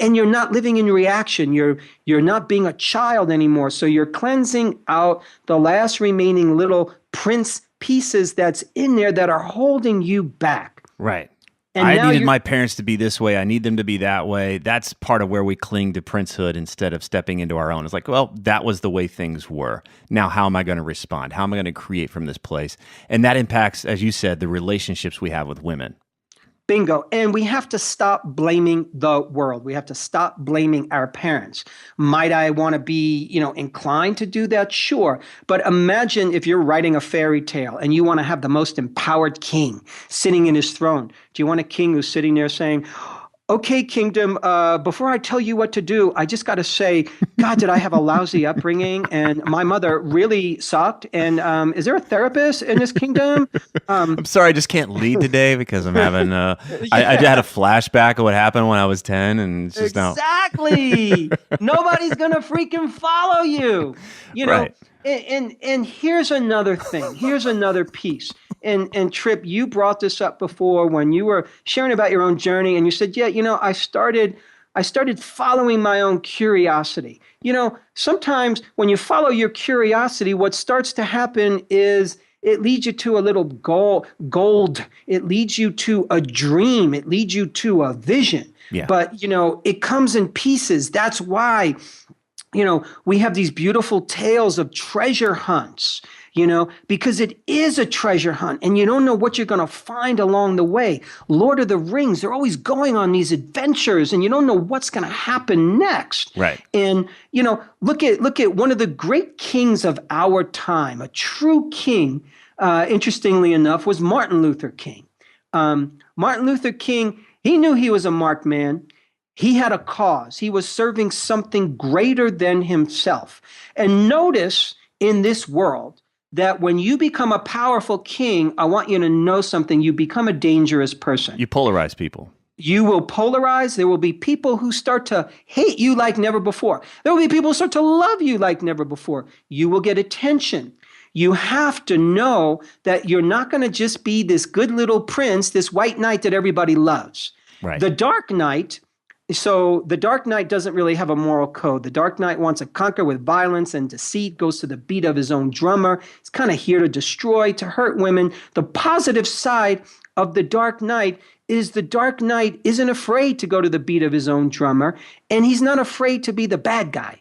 And you're not living in reaction. You're not being a child anymore. So you're cleansing out the last remaining little prince pieces that's in there that are holding you back. Right. And I needed my parents to be this way. I need them to be that way. That's part of where we cling to princehood instead of stepping into our own. It's like, well, that was the way things were. Now, how am I going to respond? How am I going to create from this place? And that impacts, as you said, the relationships we have with women. Bingo. And we have to stop blaming the world. We have to stop blaming our parents. Might I want to be, inclined to do that? Sure. But imagine if you're writing a fairy tale and you want to have the most empowered king sitting in his throne. Do you want a king who's sitting there saying, okay, kingdom, before I tell you what to do, I just got to say, God, did I have a lousy upbringing? And my mother really sucked. And is there a therapist in this kingdom? I'm sorry, I just can't lead today because I'm having, I had a flashback of what happened when I was 10 and it's just exactly. Nobody's going to freaking follow you, Right. And here's another thing. Here's another piece. And Tripp, you brought this up before when you were sharing about your own journey, and you said, yeah, I started following my own curiosity. Sometimes when you follow your curiosity, what starts to happen is it leads you to a little gold. It leads you to a dream. It leads you to a vision. Yeah. But, it comes in pieces. That's why, we have these beautiful tales of treasure hunts, because it is a treasure hunt and you don't know what you're going to find along the way. Lord of the Rings, they're always going on these adventures and you don't know what's going to happen next. Right. And, look at one of the great kings of our time, a true king, interestingly enough, was Martin Luther King. Martin Luther King, he knew he was a marked man. He had a cause. He was serving something greater than himself. And notice in this world that when you become a powerful king, I want you to know something. You become a dangerous person. You polarize people. You will polarize. There will be people who start to hate you like never before. There will be people who start to love you like never before. You will get attention. You have to know that you're not going to just be this good little prince, this white knight that everybody loves. Right. The Dark Knight. So the Dark Knight doesn't really have a moral code. The Dark Knight wants to conquer with violence and deceit, goes to the beat of his own drummer. He's kind of here to destroy, to hurt women. The positive side of the Dark Knight is the Dark Knight isn't afraid to go to the beat of his own drummer, and he's not afraid to be the bad guy.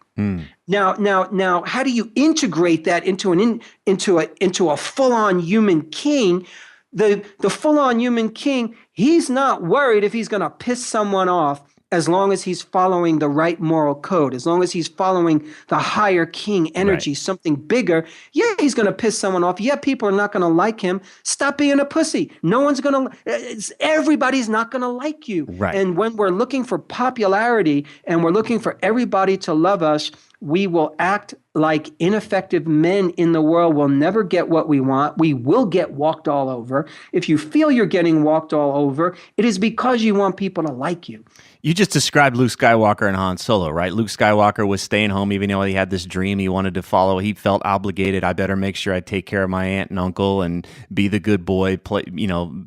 Now, how do you integrate that into a full-on human king? The full-on human king, he's not worried if he's going to piss someone off, as long as he's following the right moral code, as long as he's following the higher king energy, right. Something bigger. Yeah, he's going to piss someone off. Yeah, people are not going to like him. Stop being a pussy. No one's going to, everybody's not going to like you. Right. And when we're looking for popularity and we're looking for everybody to love us, we will act like ineffective men in the world. We'll never get what we want. We will get walked all over. If you feel you're getting walked all over, it is because you want people to like you. You just described Luke Skywalker and Han Solo, right? Luke Skywalker was staying home even though he had this dream he wanted to follow. He felt obligated. I better make sure I take care of my aunt and uncle and be the good boy.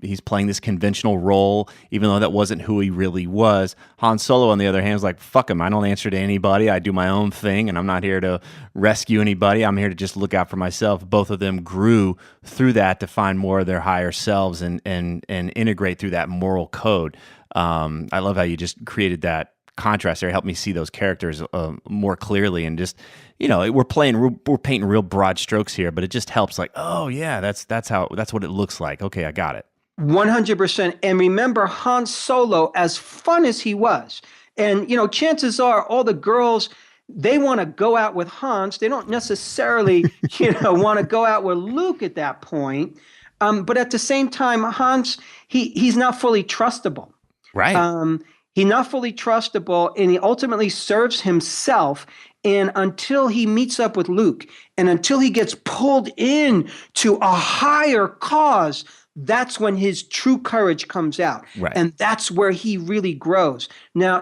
He's playing this conventional role, even though that wasn't who he really was. Han Solo, on the other hand, is like, fuck him. I don't answer to anybody. I do my own thing, and I'm not here to rescue anybody. I'm here to just look out for myself. Both of them grew through that to find more of their higher selves and integrate through that moral code. I love how you just created that contrast there. It helped me see those characters more clearly, and just we're painting real broad strokes here, but it just helps. Like, oh yeah, that's what it looks like. Okay, I got it. 100%. And remember, Han Solo, as fun as he was, and chances are all the girls, they want to go out with Hans. They don't necessarily want to go out with Luke at that point. But at the same time, Hans, he's not fully trustable. Right. He's not fully trustable, and he ultimately serves himself. And until he meets up with Luke, and until he gets pulled in to a higher cause, that's when his true courage comes out. Right. And that's where he really grows. Now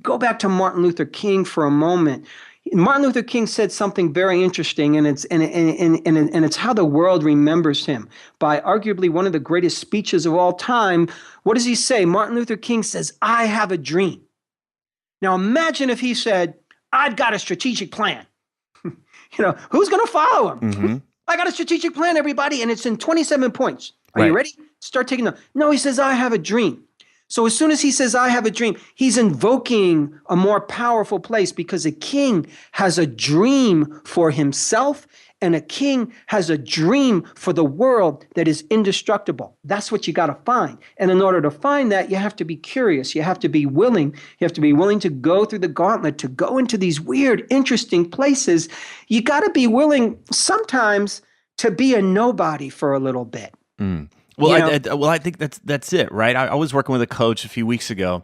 go back to Martin Luther King for a moment. Martin Luther King said something very interesting, and it's how the world remembers him. By arguably one of the greatest speeches of all time, what does he say? Martin Luther King says, "I have a dream." Now imagine if he said, "I've got a strategic plan." Who's going to follow him? Mm-hmm. I got a strategic plan, everybody, and it's in 27 points. Are Right. you ready? Start taking them. No, he says, "I have a dream." So as soon as he says, I have a dream, he's invoking a more powerful place, because a king has a dream for himself, and a king has a dream for the world that is indestructible. That's what you got to find. And in order to find that, you have to be curious. You have to be willing. You have to be willing to go through the gauntlet, to go into these weird, interesting places. You got to be willing sometimes to be a nobody for a little bit. Well, I think that's it, right? I was working with a coach a few weeks ago,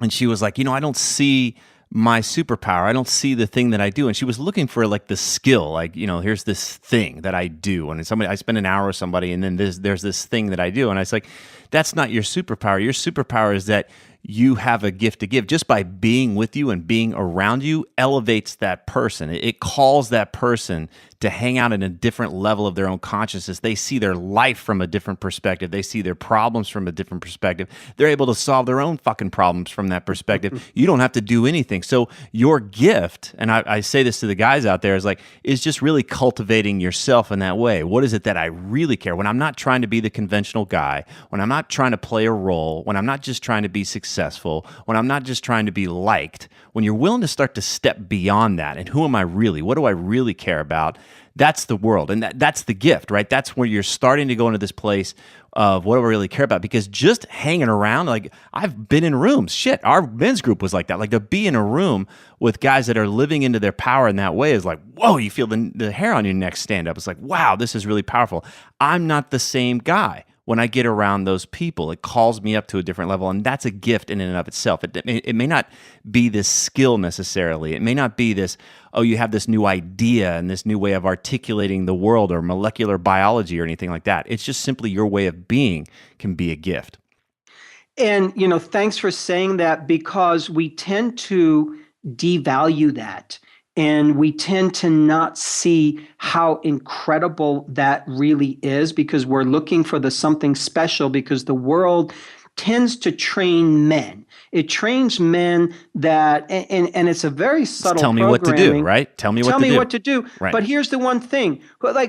and she was like, I don't see my superpower. I don't see the thing that I do. And she was looking for like the skill, like, here's this thing that I do. And I spend an hour with somebody, and then there's this thing that I do. And I was like, that's not your superpower. Your superpower is that you have a gift to give. Just by being with you and being around you elevates that person. It calls that person to hang out in a different level of their own consciousness. They see their life from a different perspective. They see their problems from a different perspective. They're able to solve their own fucking problems from that perspective. You don't have to do anything. So your gift, and I say this to the guys out there, is just really cultivating yourself in that way. What is it that I really care? When I'm not trying to be the conventional guy, when I'm not trying to play a role, when I'm not just trying to be successful, when I'm not just trying to be liked, when you're willing to start to step beyond that, and who am I really? What do I really care about? That's the world, and that's the gift, right? That's where you're starting to go into this place of what do I really care about? Because just hanging around, like I've been in rooms, shit, our men's group was like that. Like to be in a room with guys that are living into their power in that way is like, whoa, you feel the hair on your neck stand up. It's like, wow, this is really powerful. I'm not the same guy. When I get around those people, it calls me up to a different level, and that's a gift in and of itself. It may not be this skill necessarily. It may not be this, you have this new idea and this new way of articulating the world or molecular biology or anything like that. It's just simply your way of being can be a gift. And, thanks for saying that, because we tend to devalue that. And we tend to not see how incredible that really is, because we're looking for the something special, because the world tends to train men. It trains men that, and it's a very subtle tell me what to do, right? Tell me what to do. Right. But here's the one thing,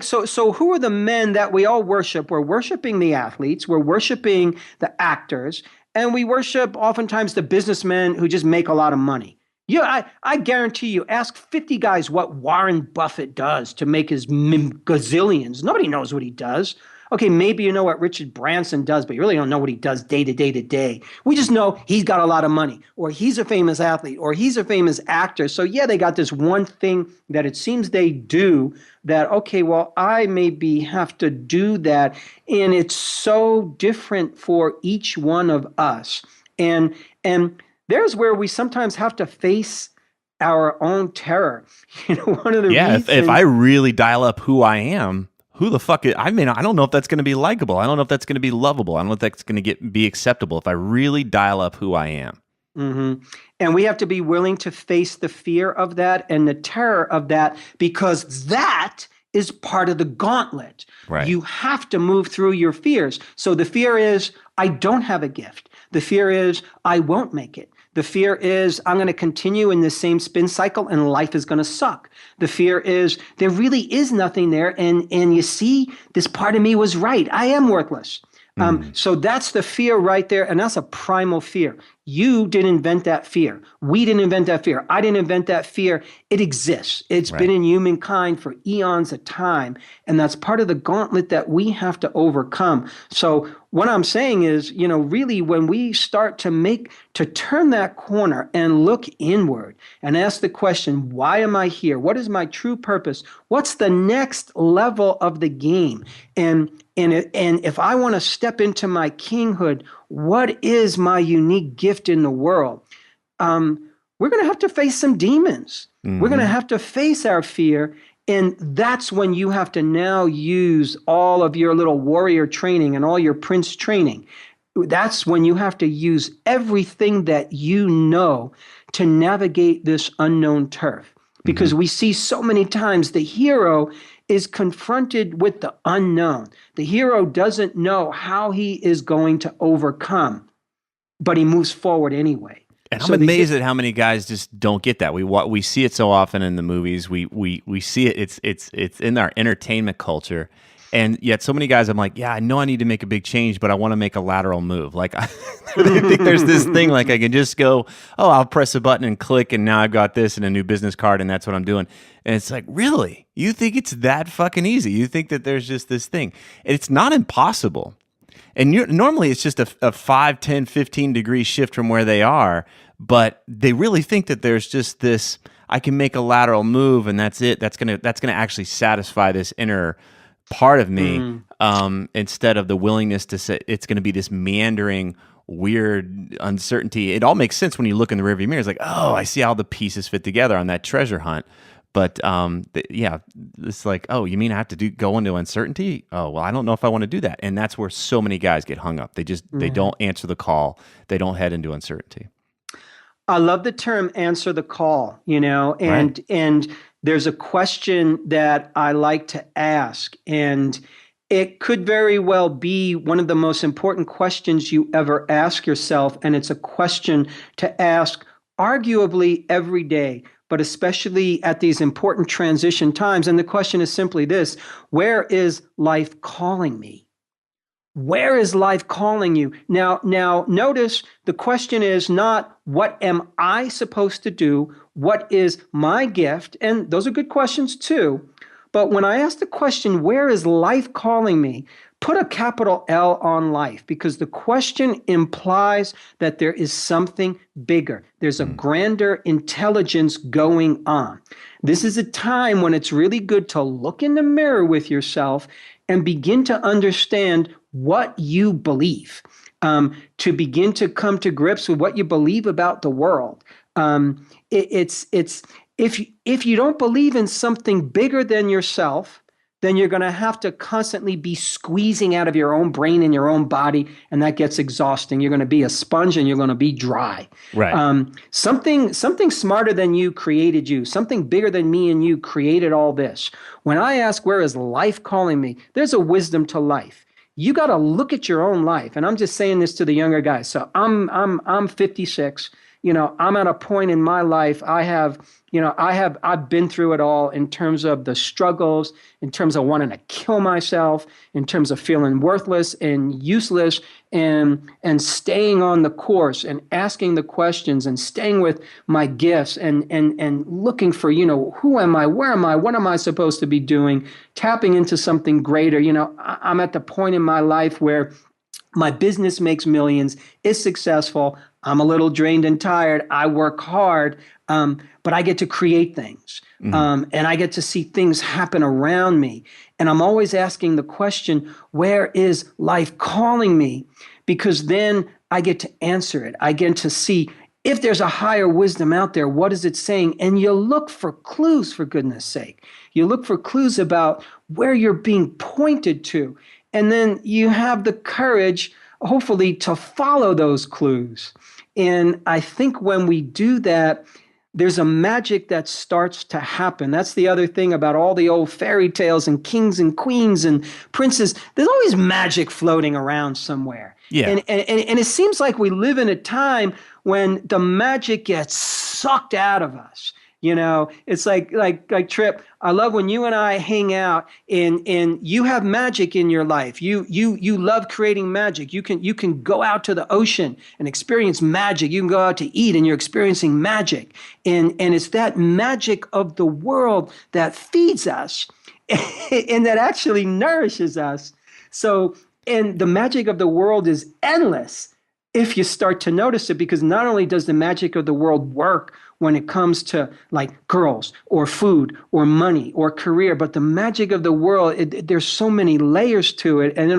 so who are the men that we all worship? We're worshiping the athletes, we're worshiping the actors, and we worship oftentimes the businessmen who just make a lot of money. Yeah, I guarantee you, ask 50 guys what Warren Buffett does to make his gazillions. Nobody knows what he does. Okay, maybe you know what Richard Branson does, but you really don't know what he does day to day to day. We just know he's got a lot of money, or he's a famous athlete, or he's a famous actor. So yeah, they got this one thing that it seems they do that, okay, well, I maybe have to do that. And it's so different for each one of us. And there's where we sometimes have to face our own terror. One of the reasons, if I really dial up who I am, who the fuck is, I don't know if that's going to be likable. I don't know if that's going to be lovable. I don't know if that's going to be acceptable if I really dial up who I am. Mm-hmm. And we have to be willing to face the fear of that and the terror of that, because that is part of the gauntlet. Right. You have to move through your fears. So the fear is, I don't have a gift. The fear is, I won't make it. The fear is, I'm going to continue in the same spin cycle and life is going to suck. The fear is, there really is nothing there. And you see, this part of me was right. I am worthless. So that's the fear right there. And that's a primal fear. You didn't invent that fear. We didn't invent that fear. I didn't invent that fear. It exists. It's been in humankind for eons of time. And that's part of the gauntlet that we have to overcome. So what I'm saying is, really when we start to turn that corner and look inward and ask the question, why am I here? What is my true purpose? What's the next level of the game? And if I want to step into my kinghood, what is my unique gift in the world? We're going to have to face some demons. Mm-hmm. We're going to have to face our fear. And that's when you have to now use all of your little warrior training and all your prince training. That's when you have to use everything that you know to navigate this unknown turf. Because we see so many times the hero is confronted with the unknown. The hero doesn't know how he is going to overcome, but he moves forward anyway. And I'm amazed at how many guys just don't get that. We see it so often in the movies. We see it. It's in our entertainment culture, And yet so many guys, I'm like, yeah, I know I need to make a big change, but I want to make a lateral move. Like they think there's this thing like I can just go, oh, I'll press a button and click, and now I've got this and a new business card, and that's what I'm doing. And it's like, really? You think it's that fucking easy? You think that there's just this thing? It's not impossible. And normally it's just a 5, 10, 15 degree shift from where they are, but they really think that there's just this, I can make a lateral move and that's it. That's gonna actually satisfy this inner part of me, instead of the willingness to say it's gonna be this meandering, weird uncertainty. It all makes sense when you look in the rearview mirror. It's like, oh, I see how the pieces fit together on that treasure hunt. But yeah, it's like, oh, you mean I have to go into uncertainty? Oh, well, I don't know if I want to do that. And that's where so many guys get hung up. They don't answer the call. They don't head into uncertainty. I love the term "answer the call," and there's a question that I like to ask, and it could very well be one of the most important questions you ever ask yourself, and it's a question to ask arguably every day, but especially at these important transition times. And the question is simply this: where is life calling me? Where is life calling you? Now, notice the question is not, what am I supposed to do? What is my gift? And those are good questions too. But when I ask the question, where is life calling me? Put a capital L on life, because the question implies that there is something bigger. There's a grander intelligence going on. This is a time when it's really good to look in the mirror with yourself and begin to understand what you believe, to begin to come to grips with what you believe about the world. If you don't believe in something bigger than yourself, then you're going to have to constantly be squeezing out of your own brain and your own body, and that gets exhausting. You're going to be a sponge and you're going to be dry. Right. Something smarter than you created you. Something bigger than me and you created all this. When I ask, where is life calling me? There's a wisdom to life. You got to look at your own life. And I'm just saying this to the younger guys. So I'm 56. I'm at a point in my life. I've been through it all in terms of the struggles, in terms of wanting to kill myself, in terms of feeling worthless and useless, and staying on the course and asking the questions and staying with my gifts and looking for, who am I? Where am I? What am I supposed to be doing? Tapping into something greater. I'm at the point in my life where my business makes millions, is successful. I'm a little drained and tired. I work hard, but I get to create things, and I get to see things happen around me. And I'm always asking the question, where is life calling me? Because then I get to answer it. I get to see if there's a higher wisdom out there, what is it saying? And you look for clues, for goodness sake. You look for clues about where you're being pointed to. And then you have the courage, hopefully, to follow those clues. And I think when we do that, there's a magic that starts to happen. That's the other thing about all the old fairy tales and kings and queens and princes. There's always magic floating around somewhere. Yeah. And it seems like we live in a time when the magic gets sucked out of us. It's like Tripp, I love when you and I hang out and you have magic in your life. You love creating magic. You can go out to the ocean and experience magic. You can go out to eat and you're experiencing magic. And it's that magic of the world that feeds us and that actually nourishes us. So, and the magic of the world is endless if you start to notice it, because not only does the magic of the world work when it comes to like girls or food or money or career, but the magic of the world, there's so many layers to it, and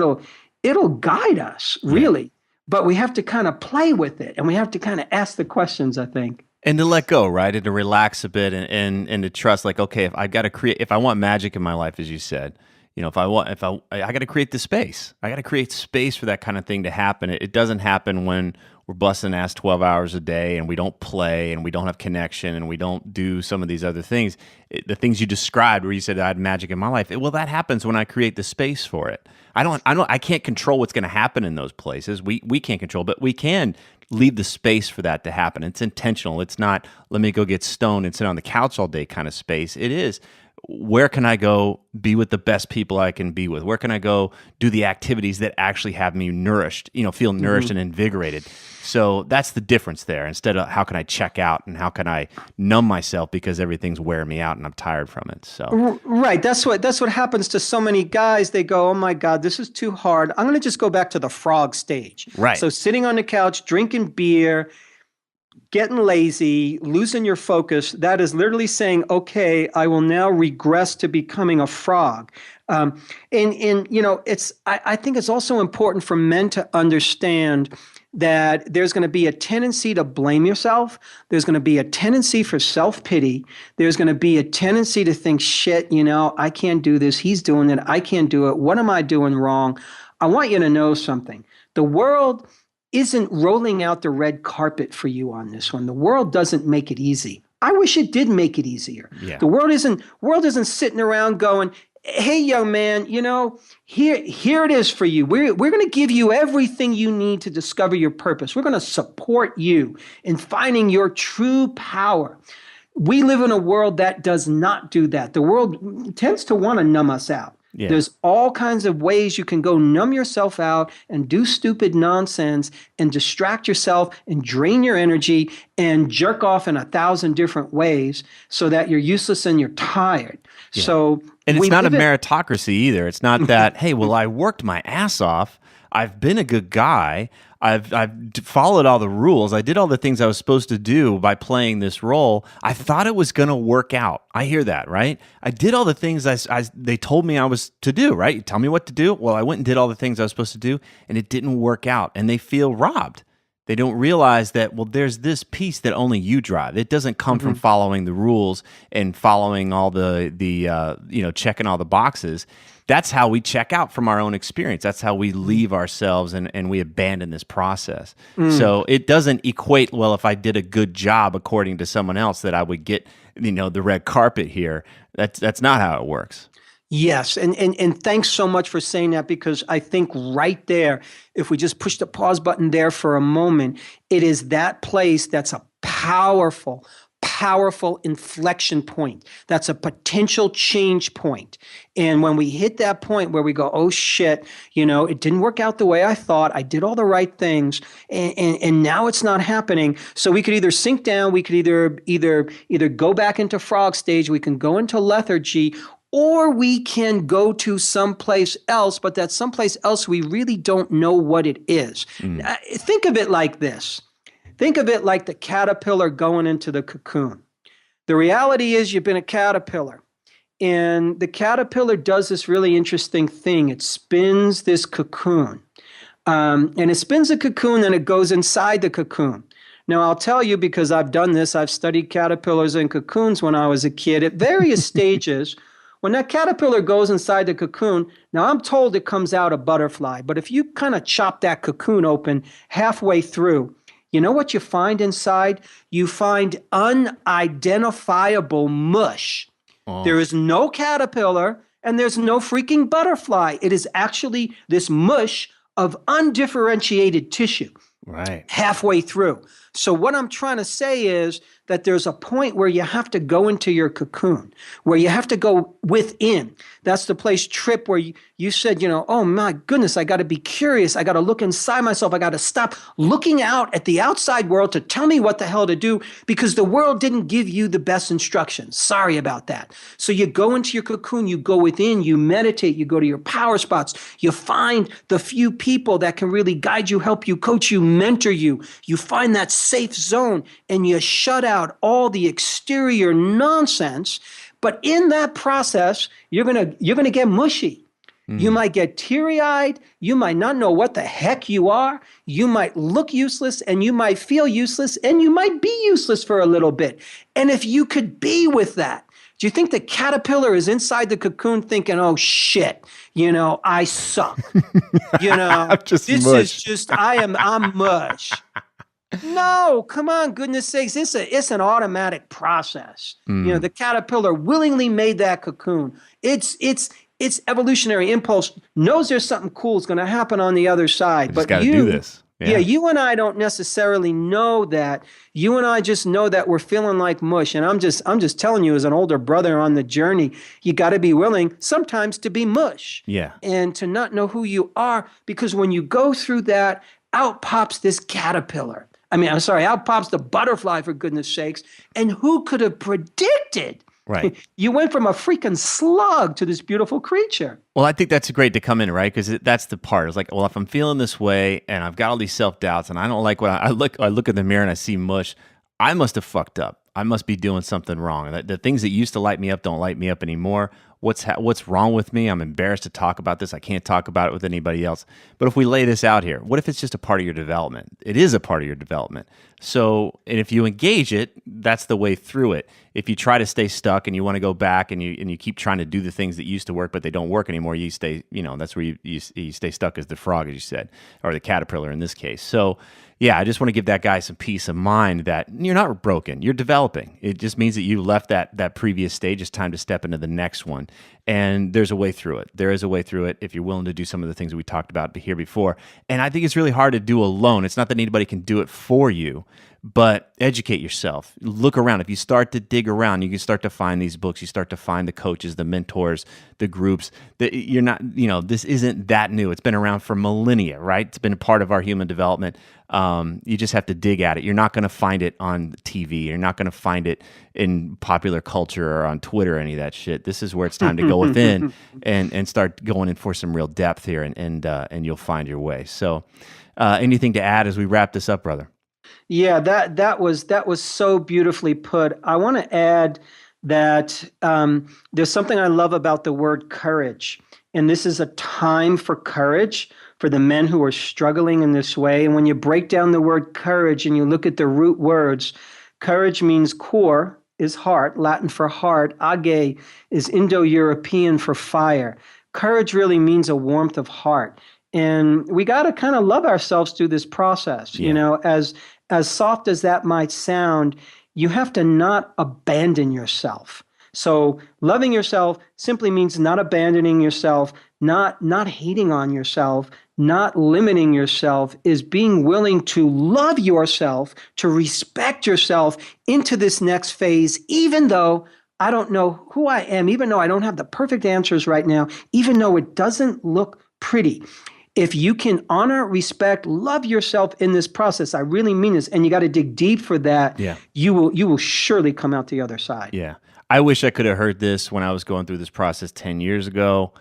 it'll guide us, really. Yeah. But we have to kind of play with it, and we have to kind of ask the questions, I think. And to let go, right? And to relax a bit and to trust, like, okay, if I want magic in my life, as you said, I got to create the space. I got to create space for that kind of thing to happen. It doesn't happen when we're busting ass 12 hours a day and we don't play and we don't have connection and we don't do some of these other things. The things you described where you said I had magic in my life. That happens when I create the space for it. I can't control what's going to happen in those places. We can't control, but we can leave the space for that to happen. It's intentional. It's not, let me go get stoned and sit on the couch all day kind of space. It is, where can I go be with the best people I can be with? Where can I go do the activities that actually have me nourished, feel nourished and invigorated? So that's the difference there. Instead of how can I check out and how can I numb myself because everything's wearing me out and I'm tired from it. So right, that's what happens to so many guys. They go, "Oh my God, this is too hard. I'm going to just go back to the frog stage." Right. So sitting on the couch, drinking beer, getting lazy, losing your focus, that is literally saying, "Okay, I will now regress to becoming a frog." I think it's also important for men to understand that there's going to be a tendency to blame yourself. There's going to be a tendency for self-pity. There's going to be a tendency to think, shit, I can't do this. He's doing it. I can't do it. What am I doing wrong? I want you to know something. The world isn't rolling out the red carpet for you on this one. The world doesn't make it easy. I wish it did make it easier. Yeah. The world isn't sitting around going, "Hey, young man, here it is for you. We're going to give you everything you need to discover your purpose. We're going to support you in finding your true power." We live in a world that does not do that. The world tends to want to numb us out. Yeah. There's all kinds of ways you can go numb yourself out and do stupid nonsense and distract yourself and drain your energy and jerk off in 1,000 different ways so that you're useless and you're tired. Yeah. So, and it's not a meritocracy either. It's not that, hey, well, I worked my ass off. I've been a good guy. I've followed all the rules. I did all the things I was supposed to do by playing this role. I thought it was going to work out. I hear that, right? I did all the things they told me I was to do, right? You tell me what to do. Well, I went and did all the things I was supposed to do, and it didn't work out. And they feel robbed. They don't realize that, well, there's this piece that only you drive. It doesn't come from following the rules and following all the checking all the boxes. That's how we check out from our own experience. That's how we leave ourselves and we abandon this process. So it doesn't equate, well, if I did a good job according to someone else, that I would get, the red carpet here. That's not how it works. Yes, and thanks so much for saying that, because I think right there, if we just push the pause button there for a moment, it is that place that's a powerful inflection point. That's a potential change point. And when we hit that point where we go, oh shit, it didn't work out the way I thought. I did all the right things, and now it's not happening. So we could either sink down, we could either go back into frog stage, we can go into lethargy, or we can go to someplace else, but that someplace else we really don't know what it is. Think of it like this. Think of it like the caterpillar going into the cocoon. The reality is you've been a caterpillar, and the caterpillar does this really interesting thing. It spins this cocoon, and it spins a cocoon and it goes inside the cocoon. Now, I'll tell you, because I've done this, I've studied caterpillars and cocoons when I was a kid at various stages. When that caterpillar goes inside the cocoon, now I'm told it comes out a butterfly, but if you kind of chop that cocoon open halfway through, you know what you find inside? You find unidentifiable mush. Oh. There is no caterpillar and there's no freaking butterfly. It is actually this mush of undifferentiated tissue. Right. Halfway through. So what I'm trying to say is that there's a point where you have to go into your cocoon, where you have to go within. That's the place, Tripp, where you said, oh my goodness, I got to be curious. I got to look inside myself. I got to stop looking out at the outside world to tell me what the hell to do, because the world didn't give you the best instructions. Sorry about that. So you go into your cocoon, you go within, you meditate, you go to your power spots, you find the few people that can really guide you, help you, coach you, mentor you. You find that safe zone and you shut out all the exterior nonsense. But in that process, you're gonna get mushy. You might get teary-eyed. You might not know what the heck you are. You might look useless, and you might feel useless, and you might be useless for a little bit. And if you could be with that, do you think the caterpillar is inside the cocoon thinking, oh shit, I suck. I'm mush. No, come on, goodness sakes. It's an automatic process. The caterpillar willingly made that cocoon. Its evolutionary impulse knows there's something cool is going to happen on the other side. But you do this. Yeah, you and I don't necessarily know that. You and I just know that we're feeling like mush. And I'm just telling you, as an older brother on the journey, you got to be willing sometimes to be mush. Yeah. And to not know who you are, because when you go through that, out pops this caterpillar. Out pops the butterfly, for goodness sakes. And who could have predicted? Right. You went from a freaking slug to this beautiful creature. Well, I think that's great to come in, right? Because that's the part. It's like, well, if I'm feeling this way and I've got all these self-doubts and I don't like what I look in the mirror and I see mush, I must have fucked up. I must be doing something wrong. The things that used to light me up don't light me up anymore. What's wrong with me? I'm embarrassed to talk about this. I can't talk about it with anybody else. But if we lay this out here, what if it's just a part of your development? It is a part of your development. So, and if you engage it, that's the way through it. If you try to stay stuck and you want to go back and you keep trying to do the things that used to work but they don't work anymore, you stay, that's where you stay stuck as the frog, as you said, or the caterpillar in this case. So, yeah, I just want to give that guy some peace of mind that you're not broken. You're developing. It just means that you left that previous stage. It's time to step into the next one. And there's a way through it. There is a way through it if you're willing to do some of the things that we talked about here before. And I think it's really hard to do alone. It's not that anybody can do it for you, but educate yourself. Look around. If you start to dig around, you can start to find these books. You start to find the coaches, the mentors, the groups. That you're not, this isn't that new. It's been around for millennia, right? It's been a part of our human development. You just have to dig at it. You're not going to find it on TV. You're not going to find it in popular culture or on Twitter or any of that shit. This is where it's time to go within and start going in for some real depth here, and you'll find your way. So, anything to add as we wrap this up, brother? Yeah, that was so beautifully put. I want to add that there's something I love about the word courage, and this is a time for courage for the men who are struggling in this way. And when you break down the word courage and you look at the root words, courage means core is heart, Latin for heart. Age is Indo-European for fire. Courage really means a warmth of heart. And we got to kind of love ourselves through this process. Yeah. As soft as that might sound, you have to not abandon yourself. So loving yourself simply means not abandoning yourself, not hating on yourself, not limiting yourself, is being willing to love yourself, to respect yourself into this next phase, even though I don't know who I am, even though I don't have the perfect answers right now, even though it doesn't look pretty. If you can honor, respect, love yourself in this process, I really mean this, and you got to dig deep for that, you will surely come out the other side. Yeah. I wish I could have heard this when I was going through this process 10 years ago.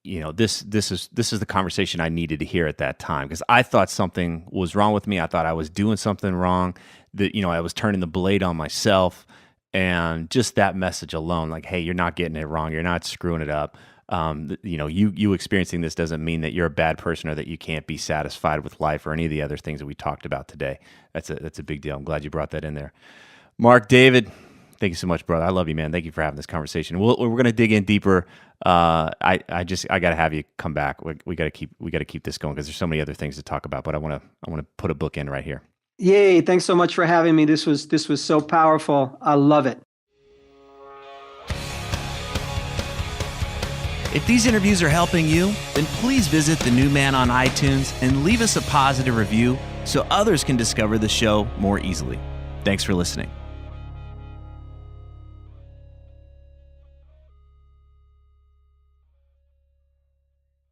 This is the conversation I needed to hear at that time, because I thought something was wrong with me. I thought I was doing something wrong, that, I was turning the blade on myself, and just that message alone, like, hey, you're not getting it wrong. You're not screwing it up. You experiencing this doesn't mean that you're a bad person or that you can't be satisfied with life or any of the other things that we talked about today. That's a big deal. I'm glad you brought that in there. Marc David, thank you so much, brother. I love you, man. Thank you for having this conversation. We're going to dig in deeper. I got to have you come back. We got to keep this going because there's so many other things to talk about. But I want to put a book in right here. Yay! Thanks so much for having me. This was so powerful. I love it. If these interviews are helping you, then please visit The New Man on iTunes and leave us a positive review so others can discover the show more easily. Thanks for listening.